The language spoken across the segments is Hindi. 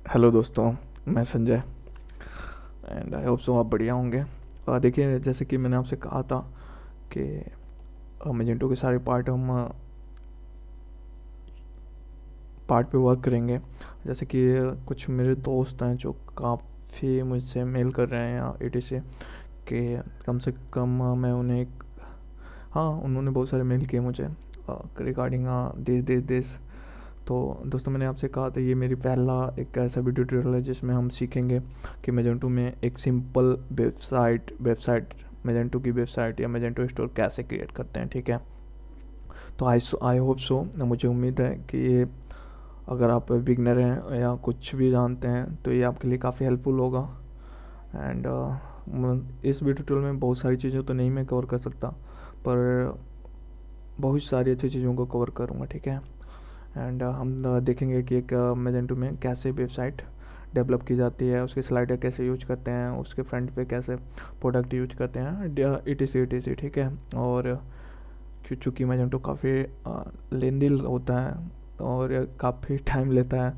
हेलो दोस्तों, मैं Sanjay and I hope so आप बढ़िया होंगे। देखिए, जैसे कि मैंने आपसे कहा था कि मैजेंटो के सारे पार्ट पे वर्क करेंगे। जैसे कि कुछ मेरे दोस्त हैं जो काफ़ी मुझसे मेल कर रहे हैं एटी से कि कम से कम मैं उन्हें हाँ, उन्होंने बहुत सारे मेल किए मुझे रिगार्डिंग दिस। तो दोस्तों, मैंने आपसे कहा था ये मेरी पहला एक ऐसा वीडियो ट्यूटोरियल है जिसमें हम सीखेंगे कि मैजेंटो में एक सिंपल वेबसाइट मैजेंटो की वेबसाइट या मैजेंटो स्टोर कैसे क्रिएट करते हैं। ठीक है, तो आई होप सो, मुझे उम्मीद है कि ये अगर आप बिगनर हैं या कुछ भी जानते हैं तो ये आपके लिए काफ़ी हेल्पफुल होगा। एंड इस वीडियो ट्यूटोरियल में बहुत सारी चीज़ें तो नहीं मैं कवर कर सकता, पर बहुत सारी अच्छी चीज़ों को कवर करूँगा। ठीक है, एंड हम देखेंगे कि एक मैजेंटो में कैसे वेबसाइट डेवलप की जाती है, उसके स्लाइडर कैसे यूज करते हैं, उसके फ्रंट पे कैसे प्रोडक्ट यूज करते हैं, ई टी सी। ठीक है, और चूँकि मैजेंटो काफ़ी लेंदी होता है और काफ़ी टाइम लेता है,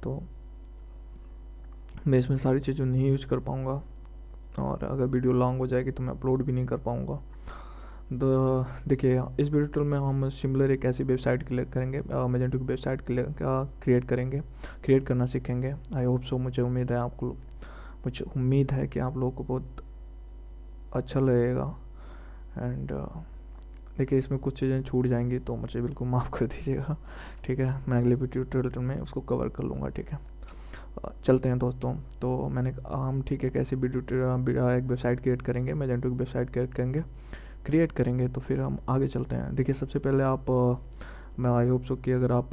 तो मैं इसमें सारी चीज़ें नहीं यूज कर पाऊँगा, और अगर वीडियो लॉन्ग हो जाएगी तो मैं अपलोड भी नहीं कर पाऊँगा। देखिए, इस वीडियो में हम सिमिलर एक ऐसी वेबसाइट क्लियर करेंगे, मैजेंटो की वेबसाइट क्रिएट करना सीखेंगे। आई होप सो, मुझे उम्मीद है कि आप लोगों को बहुत अच्छा लगेगा। एंड देखिए, इसमें कुछ चीज़ें छूट जाएंगी तो मुझे बिल्कुल माफ़ कर दीजिएगा। ठीक है, मैं अगले वीडियो ट्यूटोरियल में उसको कवर कर लूँगा। ठीक है, चलते हैं दोस्तों। तो मैंने हम ठीक है कैसे एक वेबसाइट क्रिएट करेंगे, मैजेंटो की वेबसाइट क्रिएट करेंगे तो फिर हम आगे चलते हैं। देखिए, सबसे पहले मैं आई होप सो कि अगर आप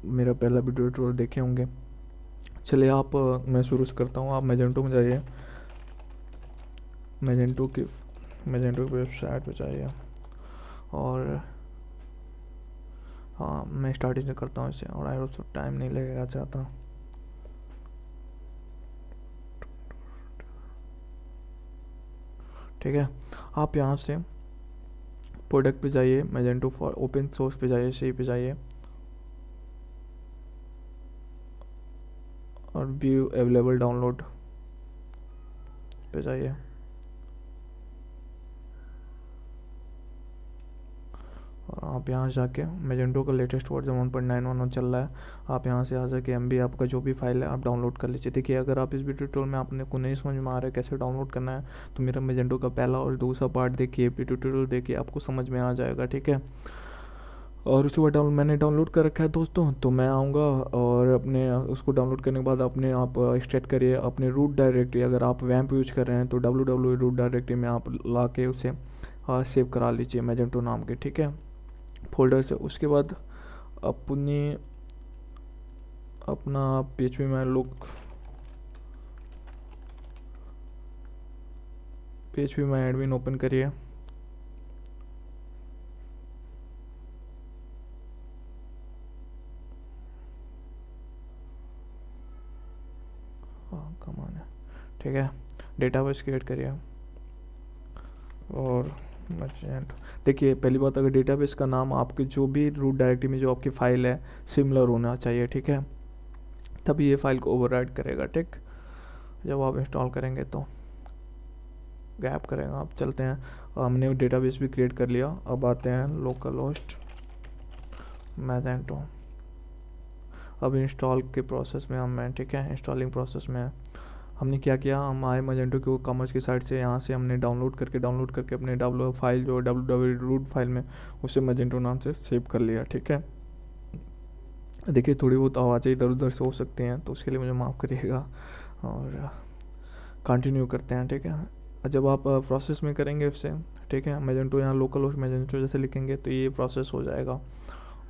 मेरा पहला वीडियो ट्यूटोरियल देखे होंगे। चलिए, मैं शुरू से करता हूँ। आप मैजेंटो में जाइए, मैजेंटो की मैजेंटो की वेबसाइट पे जाइए, और हाँ, मैं स्टार्टिंग से करता हूँ इसे, और आई होप सो टाइम नहीं लगेगा चाहता। ठीक है, आप यहाँ से प्रोडक्ट पे जाइए, मैजेंटो फॉर ओपन सोर्स पे जाइए, सी पे जाइए, और व्यू अवेलेबल डाउनलोड पे जाइए। और आप यहाँ जाके मैजेंटो का लेटेस्ट वर्जन 1.911 चल रहा है, आप यहाँ से आ जाके एमबी आपका जो भी फाइल है आप डाउनलोड कर लीजिए। देखिए, अगर आप इस वीडियो ट्यूटोरियल में आपने को नहीं समझ में आ रहा है कैसे डाउनलोड करना है, तो मेरा मैजेंटो का पहला और दूसरा पार्ट देखिए, वीडियो ट्यूटोरियल देखिए, आपको समझ में आ जाएगा। ठीक है, और उसके बाद मैंने डाउनलोड कर रखा है दोस्तों, तो मैं आऊँगा और अपने उसको डाउनलोड करने के बाद अपने आप एक्सट्रैक्ट करिए अपने रूट डायरेक्टरी। अगर आप वैम्प यूज कर रहे हैं तो www रूट डायरेक्टरी में आप ला के उसे सेव करा लीजिए मैजेंटो नाम के। ठीक है, फोल्डर से। उसके बाद अपनी अपना PHP में लोग PHP में एडमिन ओपन करिए। हाँ, कमान है। ठीक है, डेटाबेस क्रिएट करिए, और मैजेंटो। देखिए, पहली बात, अगर डेटाबेस का नाम आपके जो भी रूट डायरेक्टरी में जो आपकी फ़ाइल है सिमिलर होना चाहिए। ठीक है, तभी ये फाइल को ओवरराइट करेगा। ठीक, जब आप इंस्टॉल करेंगे तो गैप करेगा। आप चलते हैं, हमने डेटाबेस भी क्रिएट कर लिया। अब आते हैं लोकल होस्ट मैजेंटो। अब इंस्टॉल के प्रोसेस में हम हैं। ठीक है, इंस्टॉलिंग प्रोसेस में है। हमने क्या किया, हम आए मैजेंटो के कॉमर्स की साइट से, यहाँ से हमने डाउनलोड करके अपने फाइल जो www रूट फाइल में उसे मैजेंटो नाम से सेव कर लिया। ठीक है, देखिए, थोड़ी बहुत आवाज़ें इधर उधर से हो सकती हैं तो उसके लिए मुझे माफ़ करिएगा, और कंटिन्यू करते हैं। ठीक है, जब आप प्रोसेस में करेंगे उससे, ठीक है, मैजेंटो यहाँ लोकल होस्ट मैजेंटो जैसे लिखेंगे तो ये प्रोसेस हो जाएगा।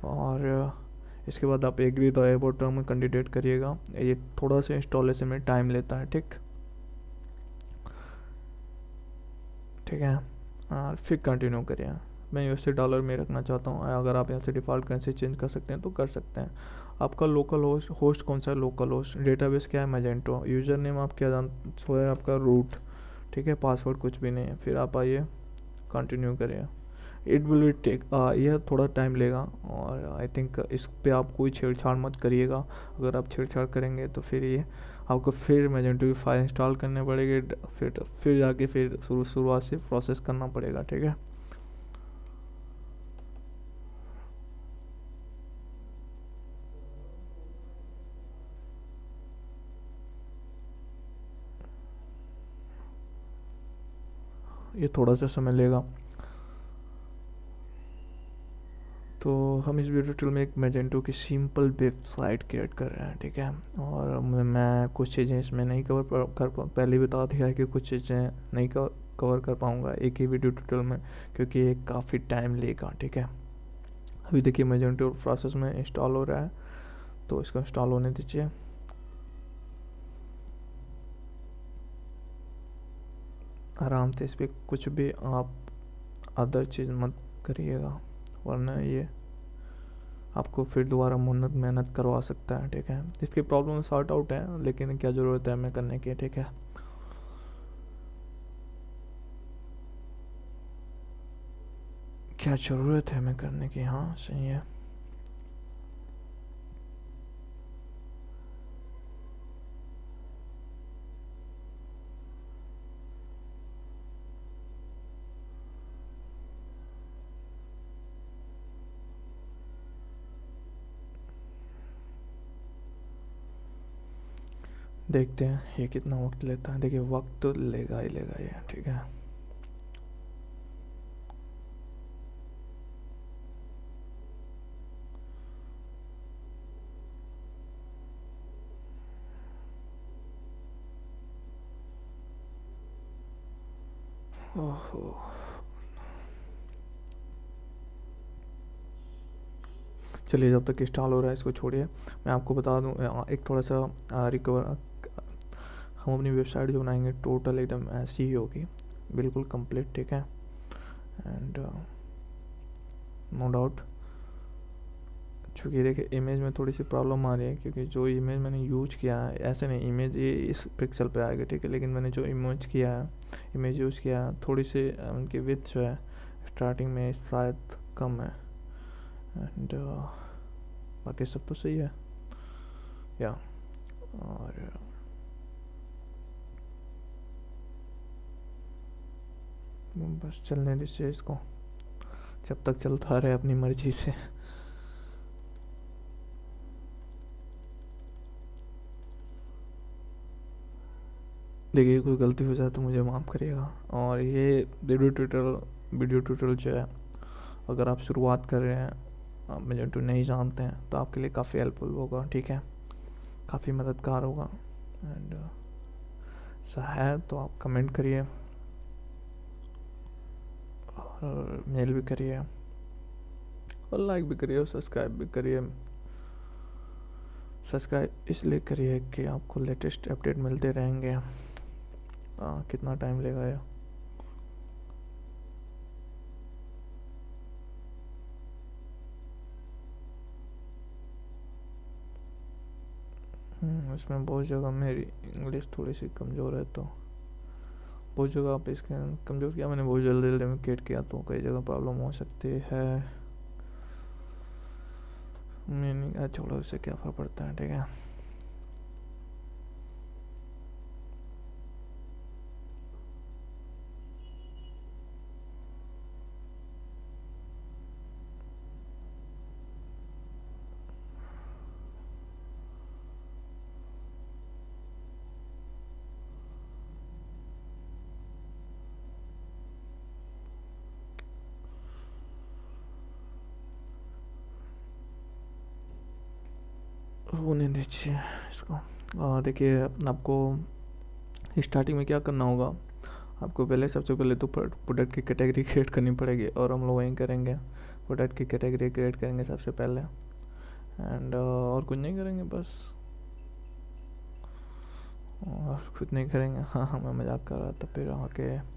और इसके बाद आप एग्री द अबाउट टर्म में कैंडिडेट करिएगा। ये थोड़ा सा इंस्टॉलेशन में टाइम लेता है। ठीक, ठीक है, फिर कंटिन्यू करिए। मैं यूएसडी डॉलर में रखना चाहता हूँ, अगर आप यहाँ से डिफ़ॉल्ट करेंसी चेंज कर सकते हैं तो कर सकते हैं। आपका लोकल होस्ट कौन सा है, लोकल होस्ट। डेटाबेस क्या है, मैजेंटो। यूज़र नेम आप क्या सो है आपका रूट। ठीक है, पासवर्ड कुछ भी नहीं है। फिर आप आइए, कंटिन्यू करिए। इट विल टेक, यह थोड़ा टाइम लेगा। और आई थिंक इस पे आप कोई छेड़छाड़ मत करिएगा। अगर आप छेड़छाड़ करेंगे तो फिर ये आपको फिर मैजेंटो की फाइल इंस्टॉल करने पड़ेगी, फिर जाके फिर शुरुआत से प्रोसेस करना पड़ेगा, ठीक है। ये थोड़ा सा समय लेगा। तो हम इस वीडियो ट्यूटोरियल में एक मैजेंटो की सिंपल वेबसाइट क्रिएट कर रहे हैं, ठीक है। और मैं कुछ चीज़ें इसमें नहीं पहले ही बता दिया है कि कुछ चीज़ें नहीं कवर कर पाऊँगा एक ही वीडियो ट्यूटोरियल में, क्योंकि ये काफ़ी टाइम लेगा, ठीक है। अभी देखिए मैजेंटो प्रोसेस में इंस्टॉल हो रहा है, तो इसको इंस्टॉल होने दीजिए। आराम से इस पर कुछ भी आप अदर चीज़ मत करिएगा, वरना ये आपको फिर दोबारा मेहनत करवा सकता है, ठीक है। इसकी प्रॉब्लम सॉर्ट आउट है, लेकिन क्या ज़रूरत है हमें करने की, ठीक है। क्या ज़रूरत है हमें करने की, हाँ सही है। देखते हैं ये कितना वक्त लेता है। देखिए वक्त तो लेगा ही लेगा ये, ठीक है। ओहो, चलिए जब तक इंस्टॉल हो रहा है इसको छोड़िए। मैं आपको बता दूं एक थोड़ा सा रिकवर, हम अपनी वेबसाइट जो बनाएंगे टोटल एकदम ऐसी ही होगी, बिल्कुल कंप्लीट, ठीक है। एंड नो डाउट, चूँकि देखिए इमेज में थोड़ी सी प्रॉब्लम आ रही है, क्योंकि जो इमेज मैंने यूज किया है, ऐसे नहीं इमेज ये इस पिक्सल पे आएगा, ठीक है, लेकिन मैंने जो इमेज यूज़ किया है थोड़ी सी उनकी विड्थ जो है स्टार्टिंग में शायद कम है। एंड बाकी सब तो सही है या। और बस चलने दीजिए इसको, जब तक चलता रहे अपनी मर्जी से। देखिए कोई गलती हो जाए तो मुझे माफ़ करिएगा। और ये वीडियो ट्यूटोरियल जो है, अगर आप शुरुआत कर रहे हैं, आप मुझे तो नहीं जानते हैं, तो आपके लिए काफ़ी हेल्पफुल होगा, ठीक है, काफ़ी मददगार होगा। एंड ऐसा है तो आप कमेंट करिए और मेल भी करिए और लाइक भी करिए और सब्सक्राइब भी करिए। सब्सक्राइब इसलिए करिए कि आपको लेटेस्ट अपडेट मिलते रहेंगे। कितना टाइम लेगा ये, इसमें बहुत जगह मेरी इंग्लिश थोड़ी सी कमज़ोर है, तो बहुत जगह आप इसके कमज़ोर किया मैंने, बहुत जल्दी जल्दी में क्रिएट किया, तो कई जगह प्रॉब्लम हो सकती है। मैंने छोड़ो, उससे क्या फ़र्क पड़ता है, ठीक है। होने दीजिए इसको। देखिए आपको स्टार्टिंग में क्या करना होगा, आपको पहले सबसे पहले तो प्रोडक्ट की कैटेगरी क्रिएट करनी पड़ेगी, और हम लोग वहीं करेंगे। प्रोडक्ट की कैटेगरी क्रिएट करेंगे सबसे पहले, एंड और कुछ नहीं करेंगे बस, और कुछ नहीं करेंगे। हाँ हाँ मैं मजाक कर रहा था। फिर आके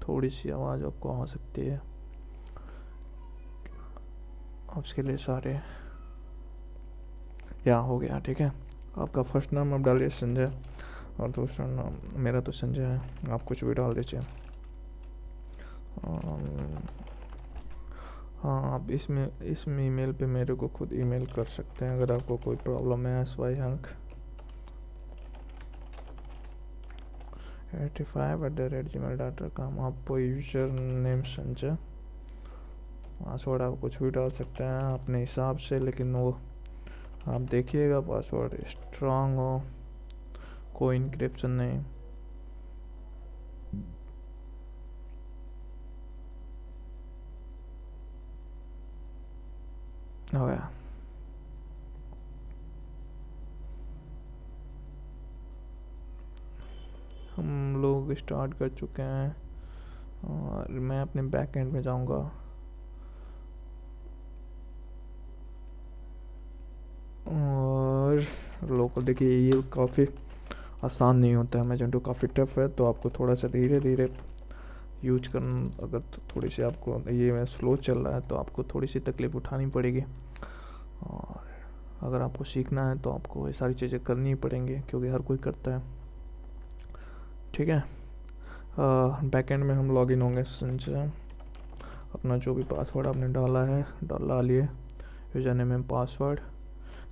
थोड़ी सी आवाज़ आपको आ सकती है, उसके लिए सारे या हो गया। ठीक है, आपका फर्स्ट नाम आप डालिए संजय, और दूसरा नाम मेरा तो संजय है, आप कुछ भी डाल दीजिए। हाँ, आप इसमें ईमेल पे मेरे को खुद ईमेल कर सकते हैं अगर आपको कोई प्रॉब्लम है। SY85@gmail.com, आपको यूजर नेम संजय, पासवर्ड आप कुछ भी डाल सकते हैं अपने हिसाब से, लेकिन वो आप देखिएगा पासवर्ड स्ट्रांग हो, कोई इनक्रिप्शन नहीं। हो गया। हम लोग स्टार्ट कर चुके हैं और मैं अपने बैक एंड में जाऊंगा। और लोग देखिए, ये काफ़ी आसान नहीं होता है, मैजेंटो काफ़ी टफ है, तो आपको थोड़ा सा धीरे धीरे यूज करना। अगर थोड़ी सी आपको ये स्लो चल रहा है तो आपको थोड़ी सी तकलीफ उठानी पड़ेगी, और अगर आपको सीखना है तो आपको ये सारी चीज़ें करनी ही पड़ेंगी, क्योंकि हर कोई करता है। ठीक है, बैक एंड में हम लॉग इन होंगे। संजय, अपना जो भी पासवर्ड आपने डाला है डाल लिए, यूजर नेम में पासवर्ड।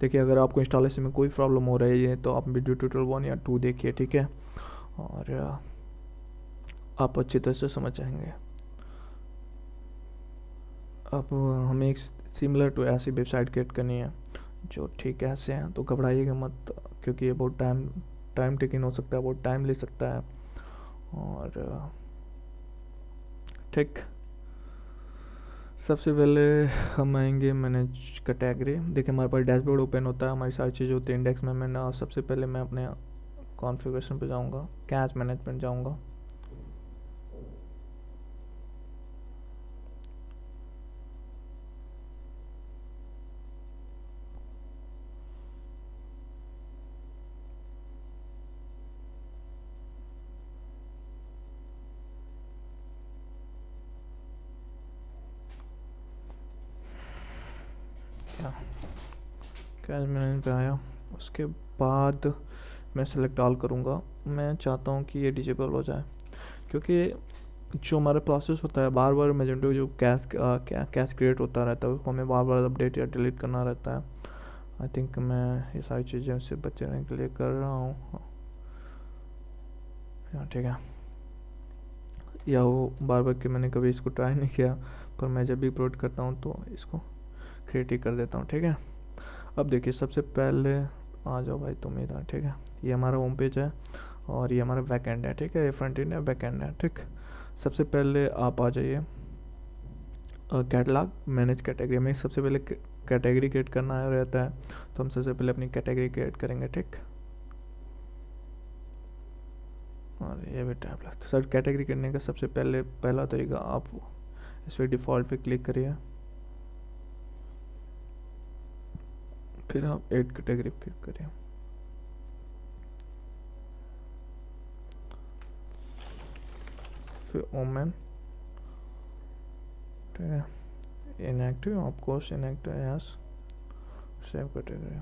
देखिए, अगर आपको इंस्टॉलेशन में कोई प्रॉब्लम हो रही है तो आप वीडियो ट्यूटोरियल 1 या 2 देखिए। ठीक है, और आप अच्छी तरह से समझ जाएंगे। अब हमें एक सिमिलर टू ऐसी वेबसाइट क्रिएट करनी है जो ठीक ऐसे हैं, तो घबराइएगा मत, क्योंकि ये बहुत टाइम टेकिंग हो सकता है, बहुत टाइम ले सकता है। और ठीक, सबसे पहले हम आएंगे मैनेज कैटेगरी। देखिए, हमारे पास डैशबोर्ड ओपन होता है, हमारी सारी चीज़ें होती है इंडेक्स में। मैं सबसे पहले मैं अपने कॉन्फ़िगरेशन पे जाऊंगा, कैश मैनेजमेंट जाऊंगा। क्या, कैश मैनेजमेंट पे आया, उसके बाद मैं सेलेक्ट ऑल करूँगा। मैं चाहता हूँ कि ये डिजेबल हो जाए, क्योंकि जो हमारा प्रोसेस होता है बार बार मैजेंटो जो कैश क्रिएट होता रहता है, उसको हमें बार बार अपडेट या डिलीट करना रहता है। आई थिंक मैं ये सारी चीज़ें उससे बचने के लिए कर रहा हूँ। ठीक है, या वो बार बार कि मैंने कभी इसको ट्राई नहीं किया, पर मैं जब भी अपलोड करता हूँ तो इसको क्रिएट ही कर देता हूँ। ठीक है, अब देखिए, सबसे पहले आ जाओ भाई तुम इधर। ठीक है, ये हमारा होम पेज है और ये हमारा बैक एंड है। ठीक है, ये फ्रंट एंड है, बैक एंड है। ठीक, सबसे पहले आप आ जाइए कैटलॉग मैनेज कैटेगरी में। सबसे पहले कैटेगरी क्रिएट करना रहता है, तो हम सबसे पहले अपनी कैटेगरी क्रिएट करेंगे। ठीक, और ये भी टाइम लगता है सर। कैटेगरी करने का सबसे पहला तरीका, आप इस पर डिफ़ॉल्ट पे क्लिक करिए, फिर आप ऐड कैटेगरी पे क्लिक करिए। फिर ओमेन, ठीक है, इनएक्टिव, आपको इनएक्टिव यस, सेव कैटेगरी।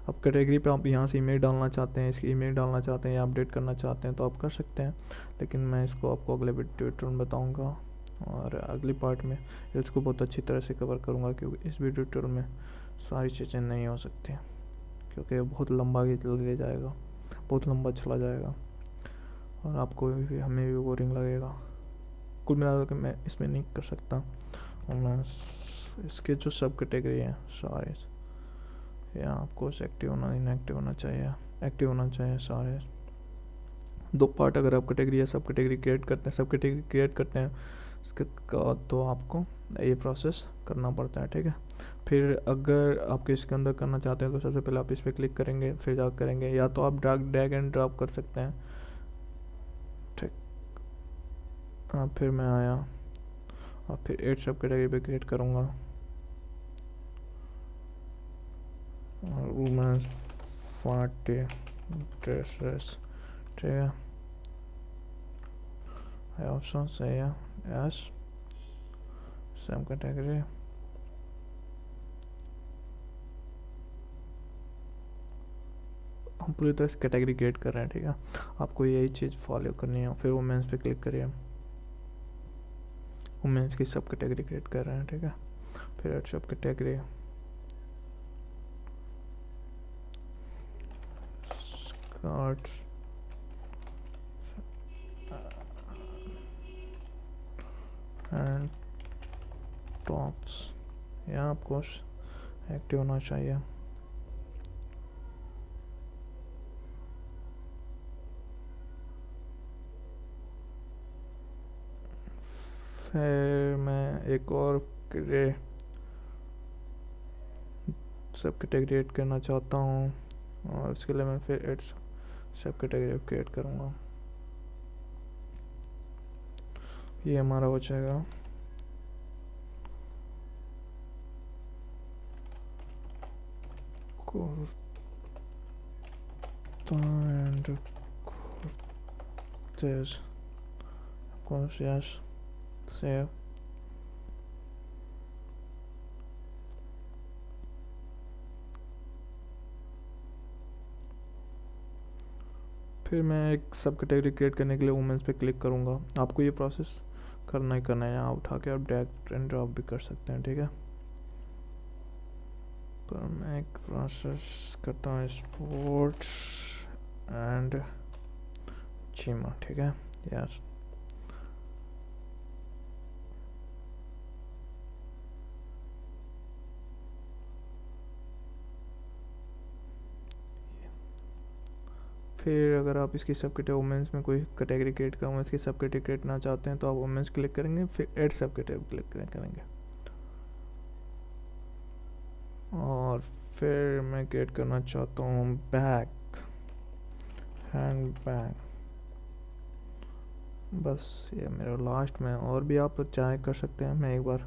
अब कैटेगरी पे आप यहाँ से ईमेल डालना चाहते हैं, इसकी ईमेल डालना चाहते हैं या अपडेट करना चाहते हैं तो आप कर सकते हैं, लेकिन मैं इसको आपको अगले वीडियो में बताऊँगा, और अगली पार्ट में इसको बहुत अच्छी तरह से कवर करूँगा, क्योंकि इस वीडियो ट्यूटोरियल में सारी चीज़ें नहीं हो सकती, क्योंकि बहुत लंबा ले जाएगा, बहुत लंबा चला जाएगा, और आपको भी हमें भी बोरिंग लगेगा। कुल मिला के मैं इसमें नहीं कर सकता, और मैं इसके जो सब कैटेगरी हैं सारे, या आपको एक्टिव होना, इनएक्टिव होना चाहिए, एक्टिव होना चाहिए सारे। 2 पार्ट अगर आप कैटेगरी या सब कैटेगरी क्रिएट करते हैं, सब कैटेगरी क्रिएट करते हैं इसके तो आपको ये प्रोसेस करना पड़ता है। ठीक है, फिर अगर आप इसके अंदर करना चाहते हैं तो सबसे पहले आप इस पर क्लिक करेंगे, फिर जा करेंगे, या तो आप ड्रैग एंड ड्रॉप कर सकते हैं। ठीक, फिर मैं आया और फिर 8 सब कैटेगरी पे क्रिएट करूँगा, वुमेन्स पार्टी ड्रेसेस। ठीक है, I also say yes same category. हम पूरी तरह से कैटेगरी क्रिएट कर रहे हैं, ठीक है। आपको यही चीज़ फॉलो करनी है। फिर वुमेन्स पे क्लिक करिए, वुमेन्स की सब कैटेगरी क्रिएट कर रहे हैं, ठीक है। फिर सब कैटेगरी स्कर्ट्स एंड टॉप्स, यहाँ आपको एक्टिव होना चाहिए। फिर मैं एक और सब कैटेगरी ऐड करना चाहता हूँ, और इसके लिए मैं फिर एड सब कैटेगरी क्रिएट करूँगा। ये हमारा हो जाएगा। Kurta and kurtas, of course, yes, save। फिर मैं एक सब कैटेगरी क्रिएट करने के लिए वुमेन्स पे क्लिक करूँगा। आपको ये प्रोसेस करना ही करना है, यहाँ उठा के आप ड्रैग एंड ड्रॉप भी कर सकते हैं, ठीक है। पर मैं एक प्रोसेस करता हूँ स्पोर्ट्स एंड जिम, ठीक है, यस। फिर अगर आप इसकी सब कैटेगरी वुमेन्स में कोई कैटेगरी क्रिएट कर वुमेन्स की सब कैटेगरी क्रिएट करना चाहते हैं तो आप वुमेन्स क्लिक करेंगे, फिर ऐड सब कैटेगरी क्लिक करेंगे। और फिर मैं क्रिएट करना चाहता हूँ बैग, हैंड बैग, बस ये मेरा लास्ट में। और भी आप चाहे कर सकते हैं, मैं एक बार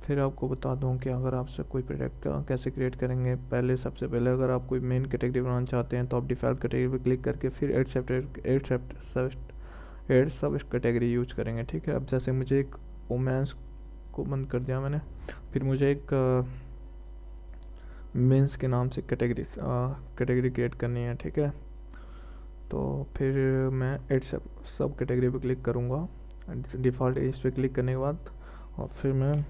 फिर आपको बता दूं कि अगर आपसे कोई प्रोडक्ट कैसे क्रिएट करेंगे। पहले सबसे पहले अगर आप कोई मेन कैटेगरी बनाना चाहते हैं तो आप डिफ़ॉल्ट कैटेगरी पर क्लिक करके फिर एड सब कैटेगरी यूज करेंगे, ठीक है। अब जैसे मुझे एक वुमेन्स को बंद कर दिया मैंने, फिर मुझे एक मेंस के नाम से कैटेगरी क्रिएट करनी है, ठीक है। तो फिर मैं एड सब कैटेगरी पे क्लिक करूँगा, डिफ़ॉल्ट इस पर क्लिक करने के बाद, और फिर मैं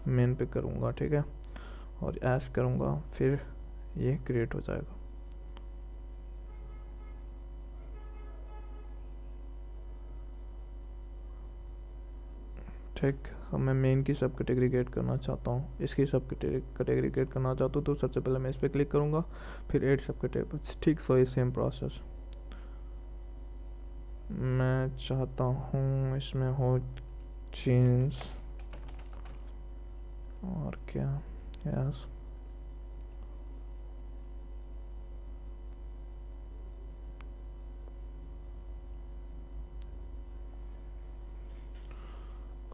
मेन पे करूँगा, ठीक है, और ऐश करूँगा, फिर ये क्रिएट हो जाएगा। ठीक, अब मैं मेन की सब कैटेगरी क्रिएट करना चाहता हूँ, इसकी सब कैटेगरी क्रिएट करना चाहता हूँ तो सबसे पहले मैं इस पर क्लिक करूँगा, फिर एड सब कैटेगरी, ठीक। सो ये सेम प्रोसेस। मैं चाहता हूँ इसमें हो जीन्स और क्या, यस।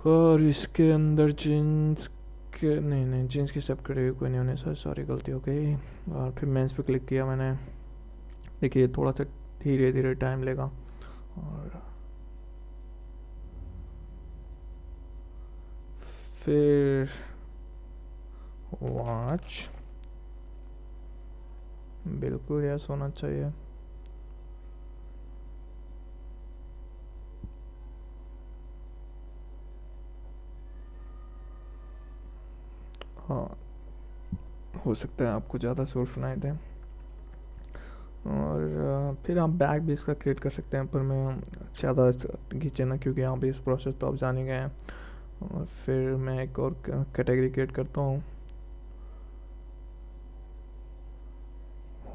और इसके अंदर जीन्स के नहीं जीन्स की सब कैटेगरी कोई नहीं होने, सॉरी गलती हो गई। और फिर मेंस पे क्लिक किया मैंने। देखिए थोड़ा सा धीरे धीरे टाइम लेगा। और फिर वॉच, बिल्कुल यस होना चाहिए। हाँ, हो सकता है आपको ज़्यादा शोर सुनाई दे। और फिर आप बैग भी इसका क्रिएट कर सकते हैं, पर मैं ज़्यादा खींचे ना, क्योंकि यहाँ पे इस प्रोसेस तो आप जान ही गए हैं। और फिर मैं एक और कैटेगरी क्रिएट करता हूँ,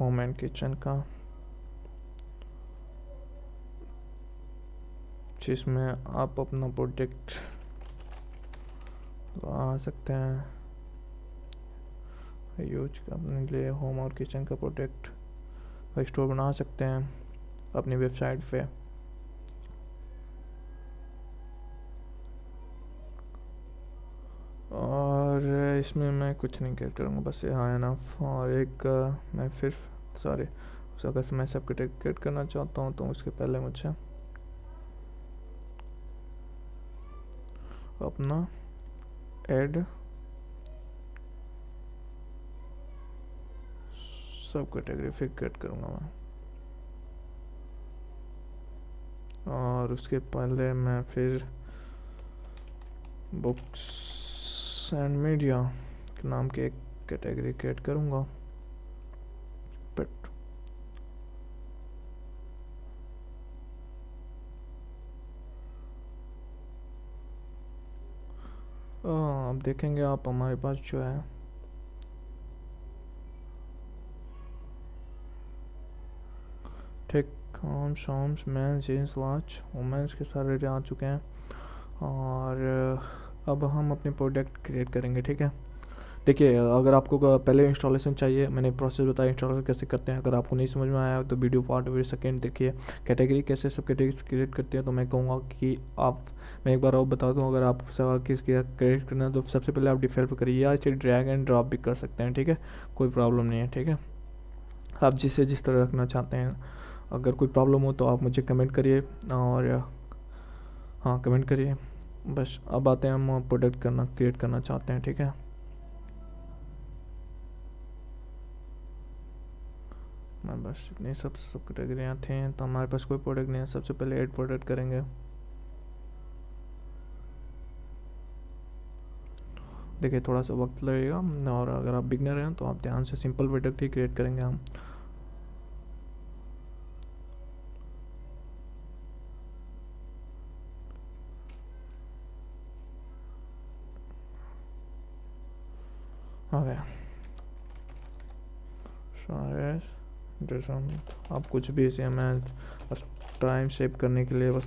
होम एंड किचन का, जिसमें आप अपना प्रोडक्ट ला सकते हैं यूज करने के लिए। होम और किचन का प्रोडक्ट का स्टोर बना सकते हैं अपनी वेबसाइट पे। और इसमें मैं कुछ नहीं क्रिएट करूँगा, बस यहाँ एनफ। और एक मैं फिर सॉरी, अगर मैं सब क्रिएट करना चाहता हूँ तो उसके पहले मुझे अपना ऐड सब कैटेगरी फिर क्रिएट करूँगा मैं, और उसके पहले मैं फिर बुक्स एंड मीडिया के नाम की एक कैटेगरी क्रिएट करूँगा। बट अब देखेंगे आप हमारे पास जो है ठीक शॉम्स मैन जीन्स वॉच वुमेंस के सारे आ चुके हैं, और अब हम अपने प्रोडक्ट क्रिएट करेंगे। ठीक है, देखिए अगर आपको पहले इंस्टॉलेशन चाहिए, मैंने प्रोसेस बताया इंस्टॉल कैसे करते हैं। अगर आपको नहीं समझ में आया तो वीडियो पार्ट वीडियो सेकेंड देखिए, कैटेगरी कैसे सब कैटेगरी क्रिएट करते हैं। तो मैं कहूँगा कि आप, मैं एक बार और बता दूँ, अगर आप किसकी क्रिएट करना है तो सबसे पहले आप डिफेल्प करिए, या इसे ड्रैग एंड ड्रॉप भी कर सकते हैं। ठीक है, कोई प्रॉब्लम नहीं है। ठीक है, आप जिसे जिस तरह रखना चाहते हैं। अगर कोई प्रॉब्लम हो तो आप मुझे कमेंट करिए, और हाँ कमेंट करिए। बस अब आते हैं हम प्रोडक्ट क्रिएट करना चाहते हैं। ठीक है, मैं बस इतनी सब कैटेगरियाँ थे, तो हमारे पास कोई प्रोडक्ट नहीं है। सबसे पहले ऐड प्रोडक्ट करेंगे। देखिए थोड़ा सा वक्त लगेगा, और अगर आप बिगनर हैं तो आप ध्यान से सिंपल प्रोडक्ट ही क्रिएट करेंगे हम। ओके, शायद जैसा आप कुछ भी इसे मैं बस टाइम सेव करने के लिए बस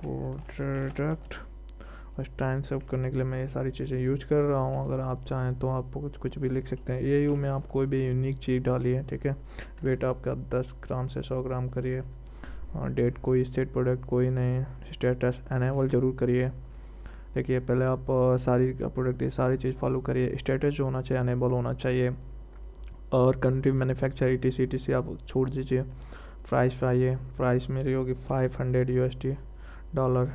प्रोडक्ट बस टाइम सेव करने के लिए मैं ये सारी चीज़ें यूज कर रहा हूँ। अगर आप चाहें तो आप कुछ भी लिख सकते हैं। ये में आप कोई भी यूनिक चीज़ डालिए। ठीक है, वेट आपका 10 ग्राम से 100 ग्राम करिए, और डेट कोई स्टेट प्रोडक्ट कोई नहीं, स्टेटस एनेबल ज़रूर करिए। देखिए पहले आप सारी प्रोडक्ट ये सारी चीज़ फॉलो करिए। स्टेटस जो होना चाहिए एनेबल होना चाहिए, और कंट्री मैन्युफैक्चर ETC आप छोड़ दीजिए। प्राइस पे आइए, प्राइस मेरी होगी $500 डॉलर।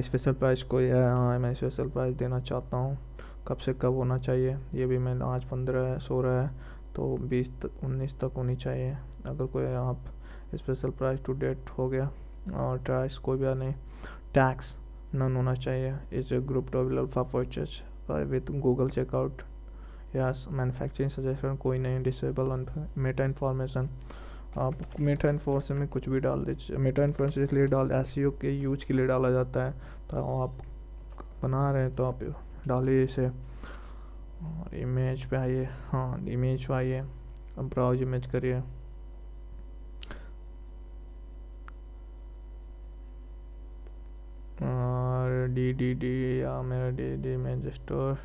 स्पेशल प्राइस कोई है? हाँ मैं स्पेशल प्राइस देना चाहता हूँ। कब से कब होना चाहिए? ये भी मैं आज 15 है 16 है, तो 19 तक होनी चाहिए। अगर कोई आप स्पेशल प्राइस टू डेट हो गया, और प्राइस कोई भी नहीं, टैक्स नन होना चाहिए। Is a group available for purchase with Google checkout, yes. Manufacturing suggestion कोई नहीं, डिसेबल मेटा इन्फॉर्मेशन। आप मेटा इन्फॉर्मेशन में कुछ भी डाल दीजिए। मेटा इन्फॉर्मेशन इसलिए SEO के यूज के लिए डाला जाता है, तो आप बना रहे हैं तो आप डालिए इसे। और इमेज पे आइए, हाँ इमेज पे आइए, अब ब्राउज इमेज करिए। और DDD या मेरा DD image store,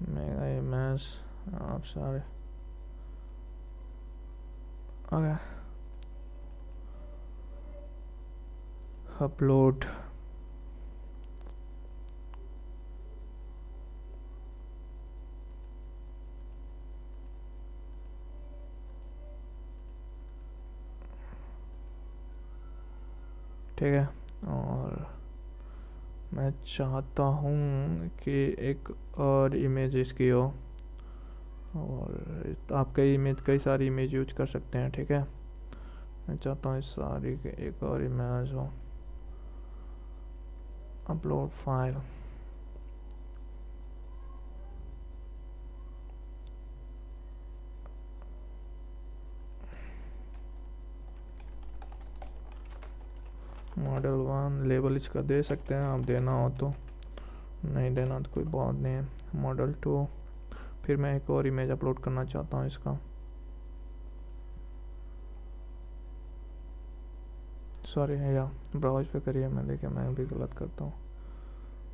mega image, आप सारे ओके। अपलोड, ठीक है। और मैं चाहता हूँ कि एक और इमेज इसकी हो, और आप कई सारी इमेज यूज कर सकते हैं। ठीक है, मैं चाहता हूँ इस सारी के एक और इमेज हो। अपलोड फाइल, मॉडल 1 लेबल इसका दे सकते हैं आप, देना हो तो, नहीं देना तो कोई बात नहीं है। मॉडल 2, फिर मैं एक और इमेज अपलोड करना चाहता हूँ इसका, सॉरी या ब्राउज पे करिए। मैं देखिए मैं भी गलत करता हूँ।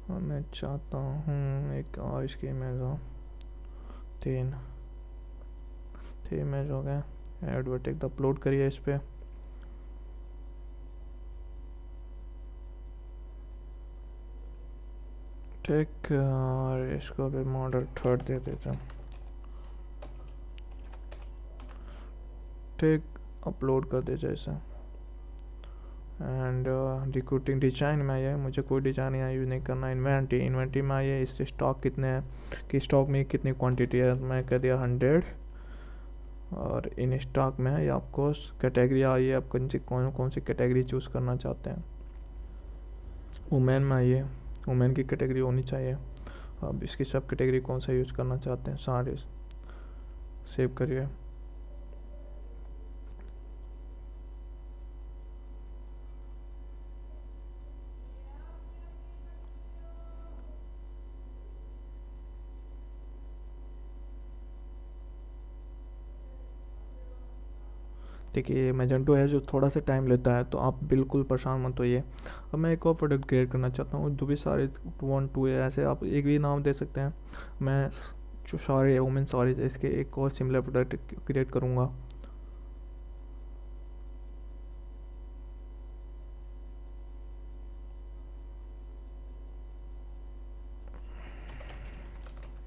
और मैं चाहता हूँ एक और इसकी इमेज हो। 3 इमेज हो गए। एडवर्टाइज अपलोड करिए इस पर। ठीक, और इसको भी मॉडल 3 दे देते हैं। ठीक, अपलोड कर दीजिए इसे। एंड रिक्रूटिंग डिजाइन में आइए, मुझे कोई डिजाइन यहाँ यूज़ नहीं करना। इन्वेंट्री में आइए, इस स्टॉक कितने हैं कि स्टॉक में कितनी क्वांटिटी है, मैं कह दिया 100। और इन स्टॉक में है, या आपको कैटेगरी आइए, आप कौन कौन सी कैटेगरी चूज़ करना चाहते हैं। वुमेन में आइए, वुमेन की कैटेगरी होनी चाहिए। अब इसकी सब कैटेगरी कौन सा यूज़ करना चाहते हैं, सारे सेव करिए। देखिए मैजेंटो है जो थोड़ा सा टाइम लेता है, तो आप बिल्कुल परेशान मत होइए। अब मैं एक और प्रोडक्ट क्रिएट करना चाहता हूँ, जो भी सारे 1 2 है, ऐसे आप एक भी नाम दे सकते हैं। मैं जो सारे वुमेन सारीज इसके एक और सिमिलर प्रोडक्ट क्रिएट करूँगा।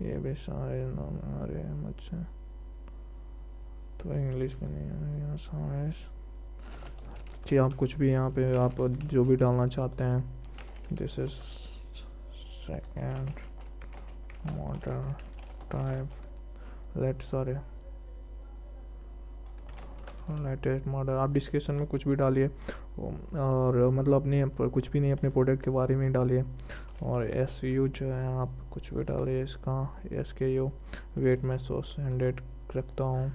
ये भी सारे नाम आ रहे हैं मुझसे, तो इंग्लिश में नहीं आ रही सारे जी। आप कुछ भी यहाँ पे आप जो भी डालना चाहते हैं, this is second model type latest model, आप डिस्क्रिप्शन में कुछ भी डालिए। और मतलब अपनी कुछ भी नहीं, अपने प्रोडक्ट के बारे में डालिए। और एस यू जो है आप कुछ भी डालिए, इसका SKU वेट मैं 100 रखता हूँ।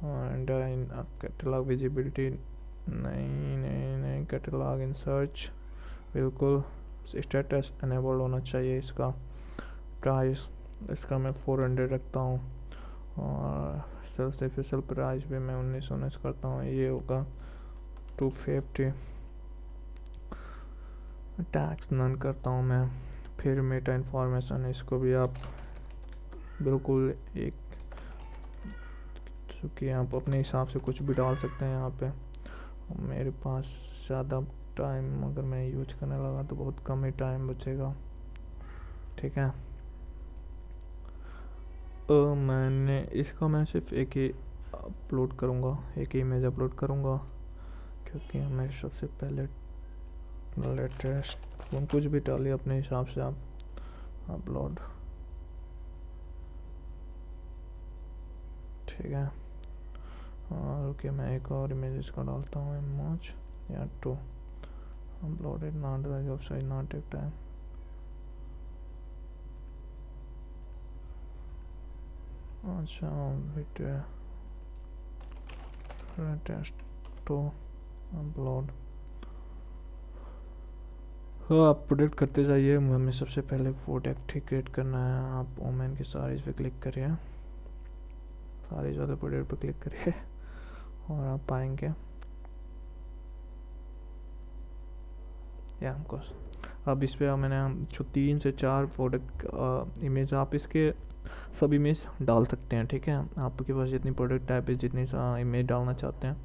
एंड इन कैटलॉग विजिबिलिटी नहीं कैटलॉग इन सर्च बिल्कुल स्टेटस एनेबल होना चाहिए। इसका प्राइस इसका मैं 400 रखता हूँ। और सेल्स ऑफिशियल प्राइस भी मैं 1919 करता हूँ, ये होगा 250। टैक्स नन करता हूँ मैं। फिर मेटा इन्फॉर्मेशन, इसको भी आप बिल्कुल एक, चूँकि आप अपने हिसाब से कुछ भी डाल सकते हैं यहाँ पे। मेरे पास ज़्यादा टाइम अगर मैं यूज करने लगा तो बहुत कम ही टाइम बचेगा, ठीक है। मैंने इसका मैं सिर्फ एक ही अपलोड करूँगा, एक ही इमेज अपलोड करूँगा, क्योंकि मैं सबसे पहले लेटेस्ट कुछ भी डालिए अपने हिसाब से आप अपलोड, ठीक है। और ओके, मैं एक और इमेज इसका डालता हूँ, इमेज या 2 uploaded not website not take time. अच्छा लेटेस्ट 2 अपलोड। हाँ, आप प्रोडक्ट करते जाइए। हमें सबसे पहले प्रोडक्ट ही क्रिएट करना है। आप वोमेन की साड़ीज़ पे क्लिक करिए, साड़ीज़ वाले प्रोडक्ट पे क्लिक करिए और आप पाएंगे या हमको। अब इस पर मैंने जो 3 से 4 प्रोडक्ट इमेज, आप इसके सब इमेज डाल सकते हैं, ठीक है। आपके पास जितनी प्रोडक्ट टाइप है, जितनी इमेज डालना चाहते हैं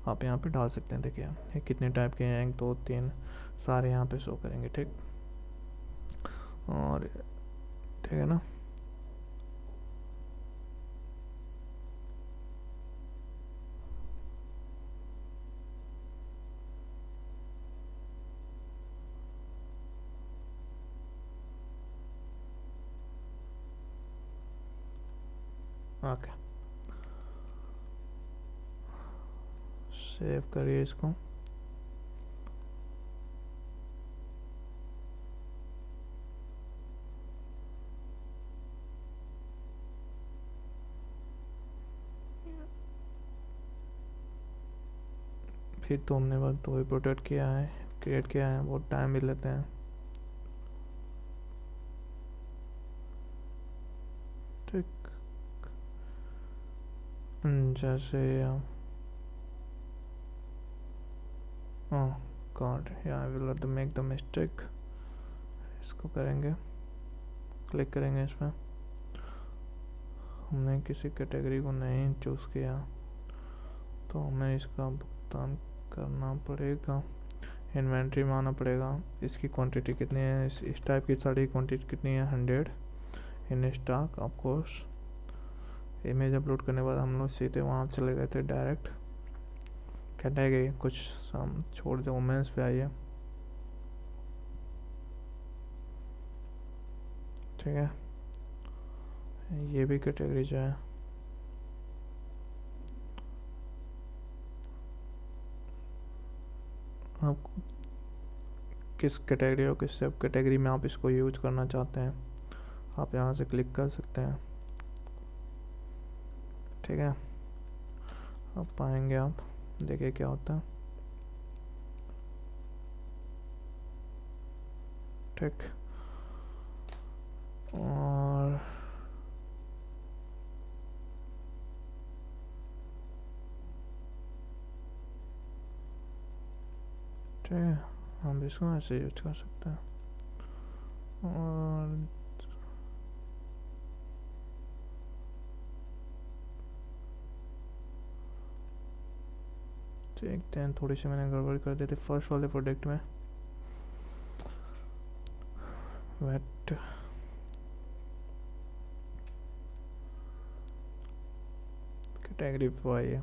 आप यहाँ पे डाल सकते हैं। देखिए कितने टाइप के हैं, 1 2 3 सारे यहाँ पे शो करेंगे, ठीक। और ठीक है ना। ओके, सेव करिए इसको। फिर तो हमने बस 2 ही प्रोडक्ट किया है, क्रिएट किया है, बहुत टाइम भी लेते हैं, ठीक। जैसे God, I will make the mistake. इसको करेंगे, क्लिक करेंगे इसमें। हमने किसी कैटेगरी को नहीं चूज़ किया, तो हमें इसका भुगतान करना पड़ेगा। इन्वेंट्री में आना पड़ेगा। इसकी क्वांटिटी कितनी है, इस टाइप की साड़ी की क्वांटिटी कितनी है, 100 in stock. Of course image upload करने के बाद हम लोग सीधे वहाँ चले गए थे डायरेक्ट। कैटेगरी कुछ सम छोड़ दो, वुमेंस पे आइए। ठीक है, ये भी कैटेगरी जो है आप किस कैटेगरी और किस सब कैटेगरी में आप इसको यूज करना चाहते हैं, आप यहाँ से क्लिक कर सकते हैं। ठीक है, अब पाएंगे आप, देखिए क्या होता है। ठीक, और ठीक है, हम इसको ऐसे यूज कर सकते हैं। और देखते हैं, थोड़ी सी मैंने गड़बड़ कर दी थी फर्स्ट वाले प्रोडक्ट में। वेट कैटेगरी पे आइए।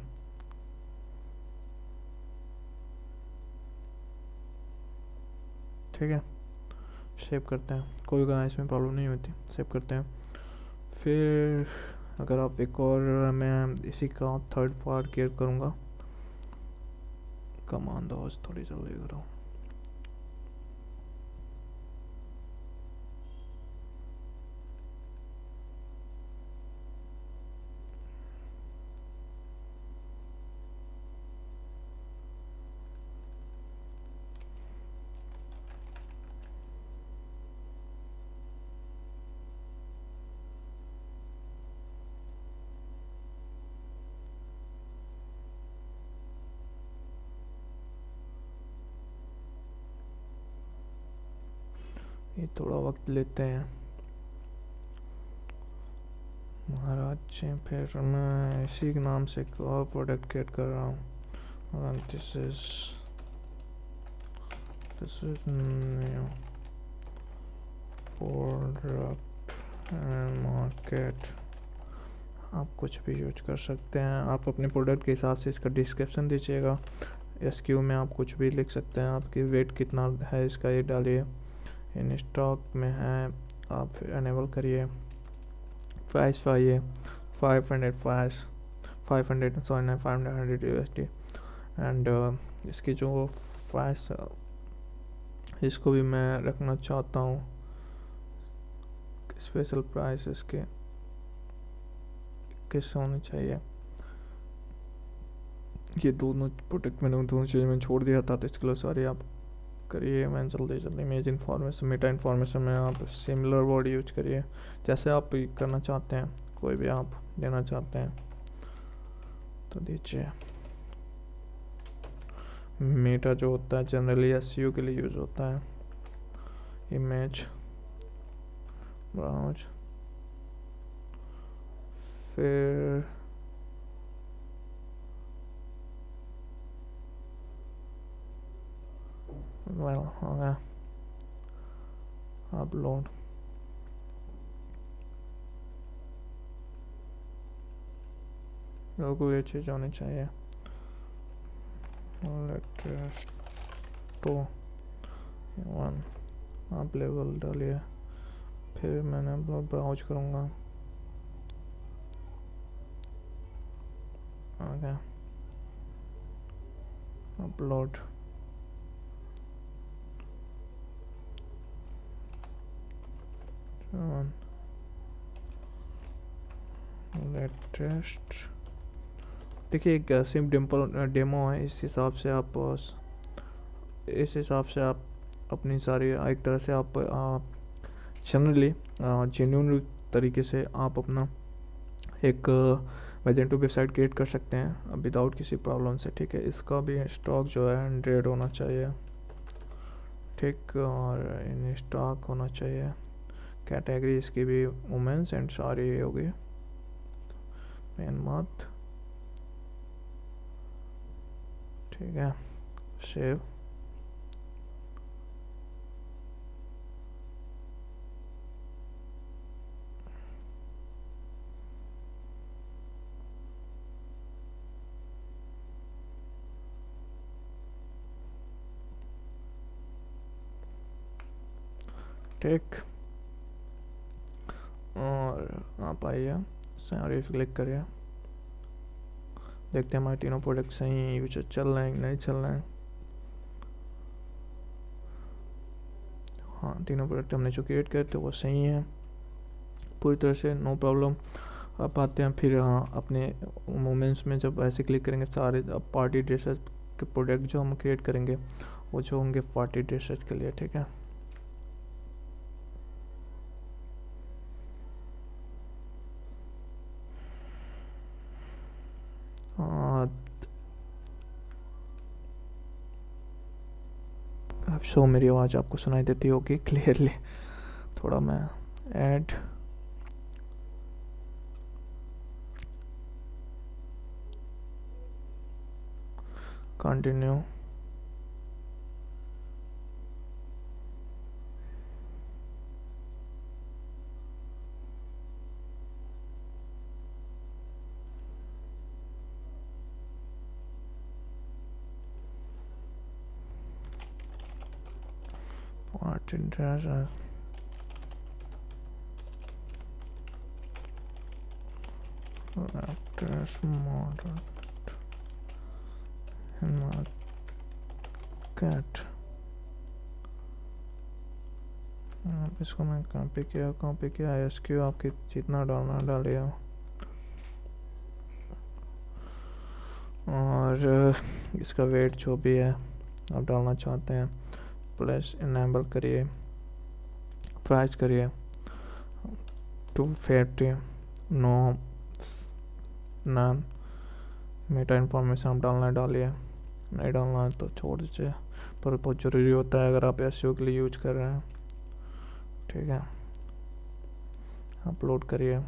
ठीक है, सेव करते हैं, कोई गाना इसमें प्रॉब्लम नहीं होती, सेव करते हैं। फिर अगर आप एक और, मैं इसी का थर्ड पार्ट क्रिएट करूँगा। कमांड हाउस थोड़ी जल्दी करो। ये थोड़ा वक्त लेते हैं महाराज जी। फिर मैं इसी के नाम से एक और प्रोडक्ट क्रिएट कर रहा हूँ। This is new product and market. आप कुछ भी यूज कर सकते हैं, आप अपने प्रोडक्ट के हिसाब से इसका डिस्क्रिप्शन दीजिएगा। एसक्यू में आप कुछ भी लिख सकते हैं, आपकी वेट कितना है इसका ये डालिए। इन स्टॉक में है, आप फिर अनेबल करिए। प्राइस पाइए 500 प्राइस 500 सॉरी 500 USD। एंड इसकी जो प्राइस इसको भी मैं रखना चाहता हूँ, स्पेशल प्राइस इसके किस होनी चाहिए। ये दोनों प्रोडक्ट मैंने दोनों चीज़ें में छोड़ दिया था, तो इसके लिए सॉरी आप करिए। मैं जल्दी जल्दी इमेज इन्फॉर्मेशन मेटा इन्फॉर्मेशन में आप सिमिलर वर्ड यूज करिए, जैसे आप करना चाहते हैं, कोई भी आप देना चाहते हैं तो दीजिए। मेटा जो होता है जनरली एसईओ के लिए यूज होता है। इमेज ब्राउज, फिर वेल हो गया अपलोड। लोगों ये चीज़ होनी चाहिए। लेटेस्ट तो 1 आप लेवल डालिए। फिर मैंने ब्राउज करूँगा, आ गया अपलोड। लेटेस्ट देखिए, एक सिम डिम्पल डेमो है, इस हिसाब से आप अपनी सारी एक तरह से आप जनरली जेन्यून तरीके से आप अपना एक मैजेंटो वेबसाइट क्रिएट कर सकते हैं विदाउट किसी प्रॉब्लम से। ठीक है, इसका भी स्टॉक जो है 100 होना चाहिए। ठीक, और इन स्टॉक होना चाहिए। कैटेगरी इसकी भी वुमेंस एंड सारी होगी। पेन मत, ठीक है, सेव। ठीक। और आप आइए, सारे क्लिक करिए, देखते हैं हमारे तीनों प्रोडक्ट सही यूज चल रहे हैं नहीं चल रहे हैं। हाँ, तीनों प्रोडक्ट हमने जो क्रिएट करे थे वो सही है पूरी तरह से, नो प्रॉब्लम। अब आते हैं फिर अपने मोमेंट्स में, जब ऐसे क्लिक करेंगे सारे अब पार्टी ड्रेसेस के प्रोडक्ट जो हम क्रिएट करेंगे वो जो होंगे पार्टी ड्रेसेस के लिए, ठीक है। अब शो मेरी आवाज़ आपको सुनाई देती होगी क्लियरली। थोड़ा मैं add continue, party dresses, actress model cat. इसको मैं कॉपी किया एसक्यू आपके जितना डालना डालिए। और इसका वेट जो भी है आप डालना चाहते हैं प्लस इनेबल करिए, प्राइस करिए 250, नो नाम मेटा इन्फॉर्मेशन आप डालना डालिए, नहीं डालना है तो छोड़ दीजिए, पर बहुत ज़रूरी होता है अगर आप एसईओ के लिए यूज कर रहे हैं, ठीक है। अपलोड करिए,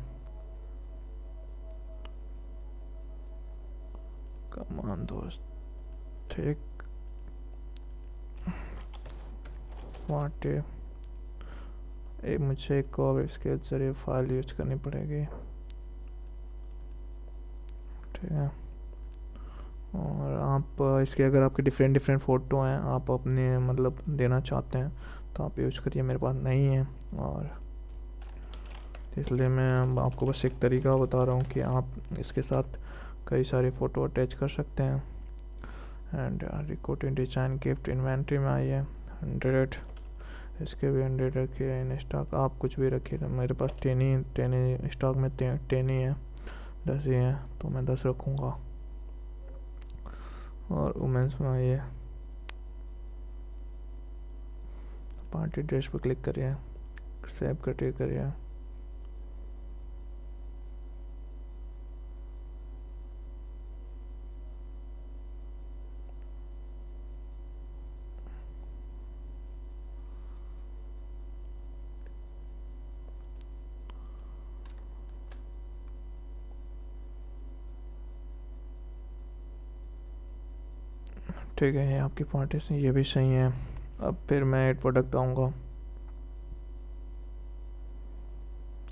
कमान दोस्त, ठीक। मुझे एक और इसके जरिए फाइल यूज करनी पड़ेगी, ठीक है। और आप इसके अगर आपके डिफरेंट फ़ोटो हैं आप अपने मतलब देना चाहते हैं तो आप यूज करिए, मेरे पास नहीं है और इसलिए मैं आपको बस एक तरीका बता रहा हूँ कि आप इसके साथ कई सारे फ़ोटो अटैच कर सकते हैं। And recording design gift inventory में आइए 100, इसके भी 100 रखिए, इन स्टॉक आप कुछ भी रखिए, तो मेरे पास 10 ही स्टॉक में 10 ही है, 10 ही है तो मैं 10 रखूँगा। और वुमेंस में आइए, पार्टी ड्रेस पर क्लिक करिए, सेव करिए। ठीक है, ये आपकी पार्टी से ये भी सही है। अब फिर मैं एड प्रोडक्ट आऊँगा।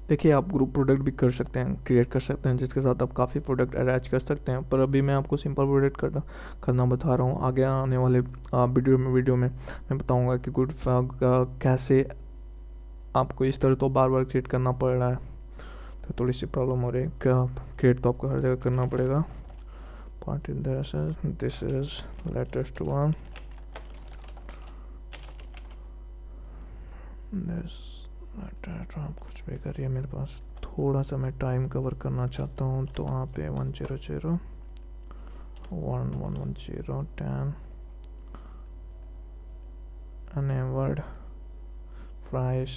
देखिए आप ग्रुप प्रोडक्ट भी कर सकते हैं, क्रिएट कर सकते हैं जिसके साथ आप काफ़ी प्रोडक्ट अटैच कर सकते हैं, पर अभी मैं आपको सिंपल प्रोडक्ट करना बता रहा हूँ। आगे आने वाले वीडियो में मैं बताऊँगा कि गुड कैसे आपको इस तरह तो बार बार क्रिएट करना पड़ रहा है, तो थोड़ी सी प्रॉब्लम हो रही है। क्या क्रिएट तो आपको हर जगह करना पड़ेगा। Party this is latest one, आप कुछ भी करिए, मेरे पास थोड़ा सा मैं टाइम कवर करना चाहता हूँ, तो वहाँ पे 100 1110 10 अनएवर्ड प्राइस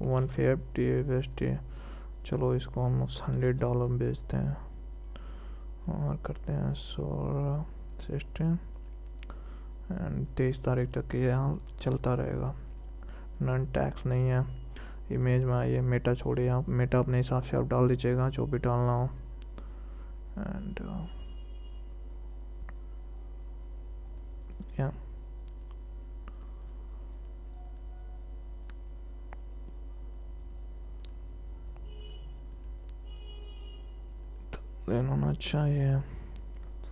150 USD। चलो इसको हम $100 में बेचते हैं और करते हैं 16 एंड 23 तारीख तक ये यहाँ चलता रहेगा, नन टैक्स नहीं है। इमेज में आइए, मेटा छोड़िए, आप मेटा अपने हिसाब से आप डाल दीजिएगा जो भी डालना हो। एंड या देन होना चाहिए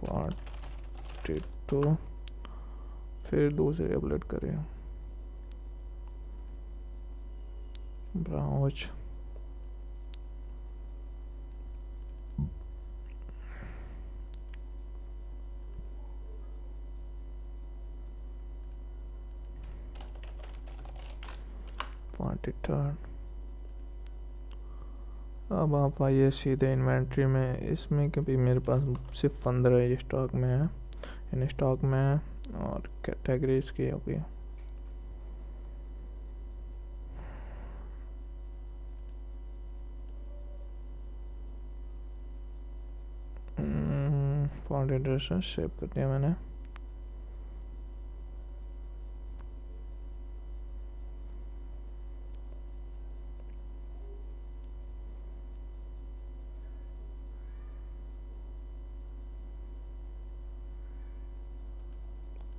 42, फिर दूसरे अपलोड करिए। Browse, turn. अब आप आइए सीधे इन्वेंट्री में, इसमें क्योंकि मेरे पास सिर्फ 15 ही स्टॉक में है, इन स्टॉक में है, और कैटेगरीज की होगी। फॉन्ट एड्रेस सेव कर दिया मैंने।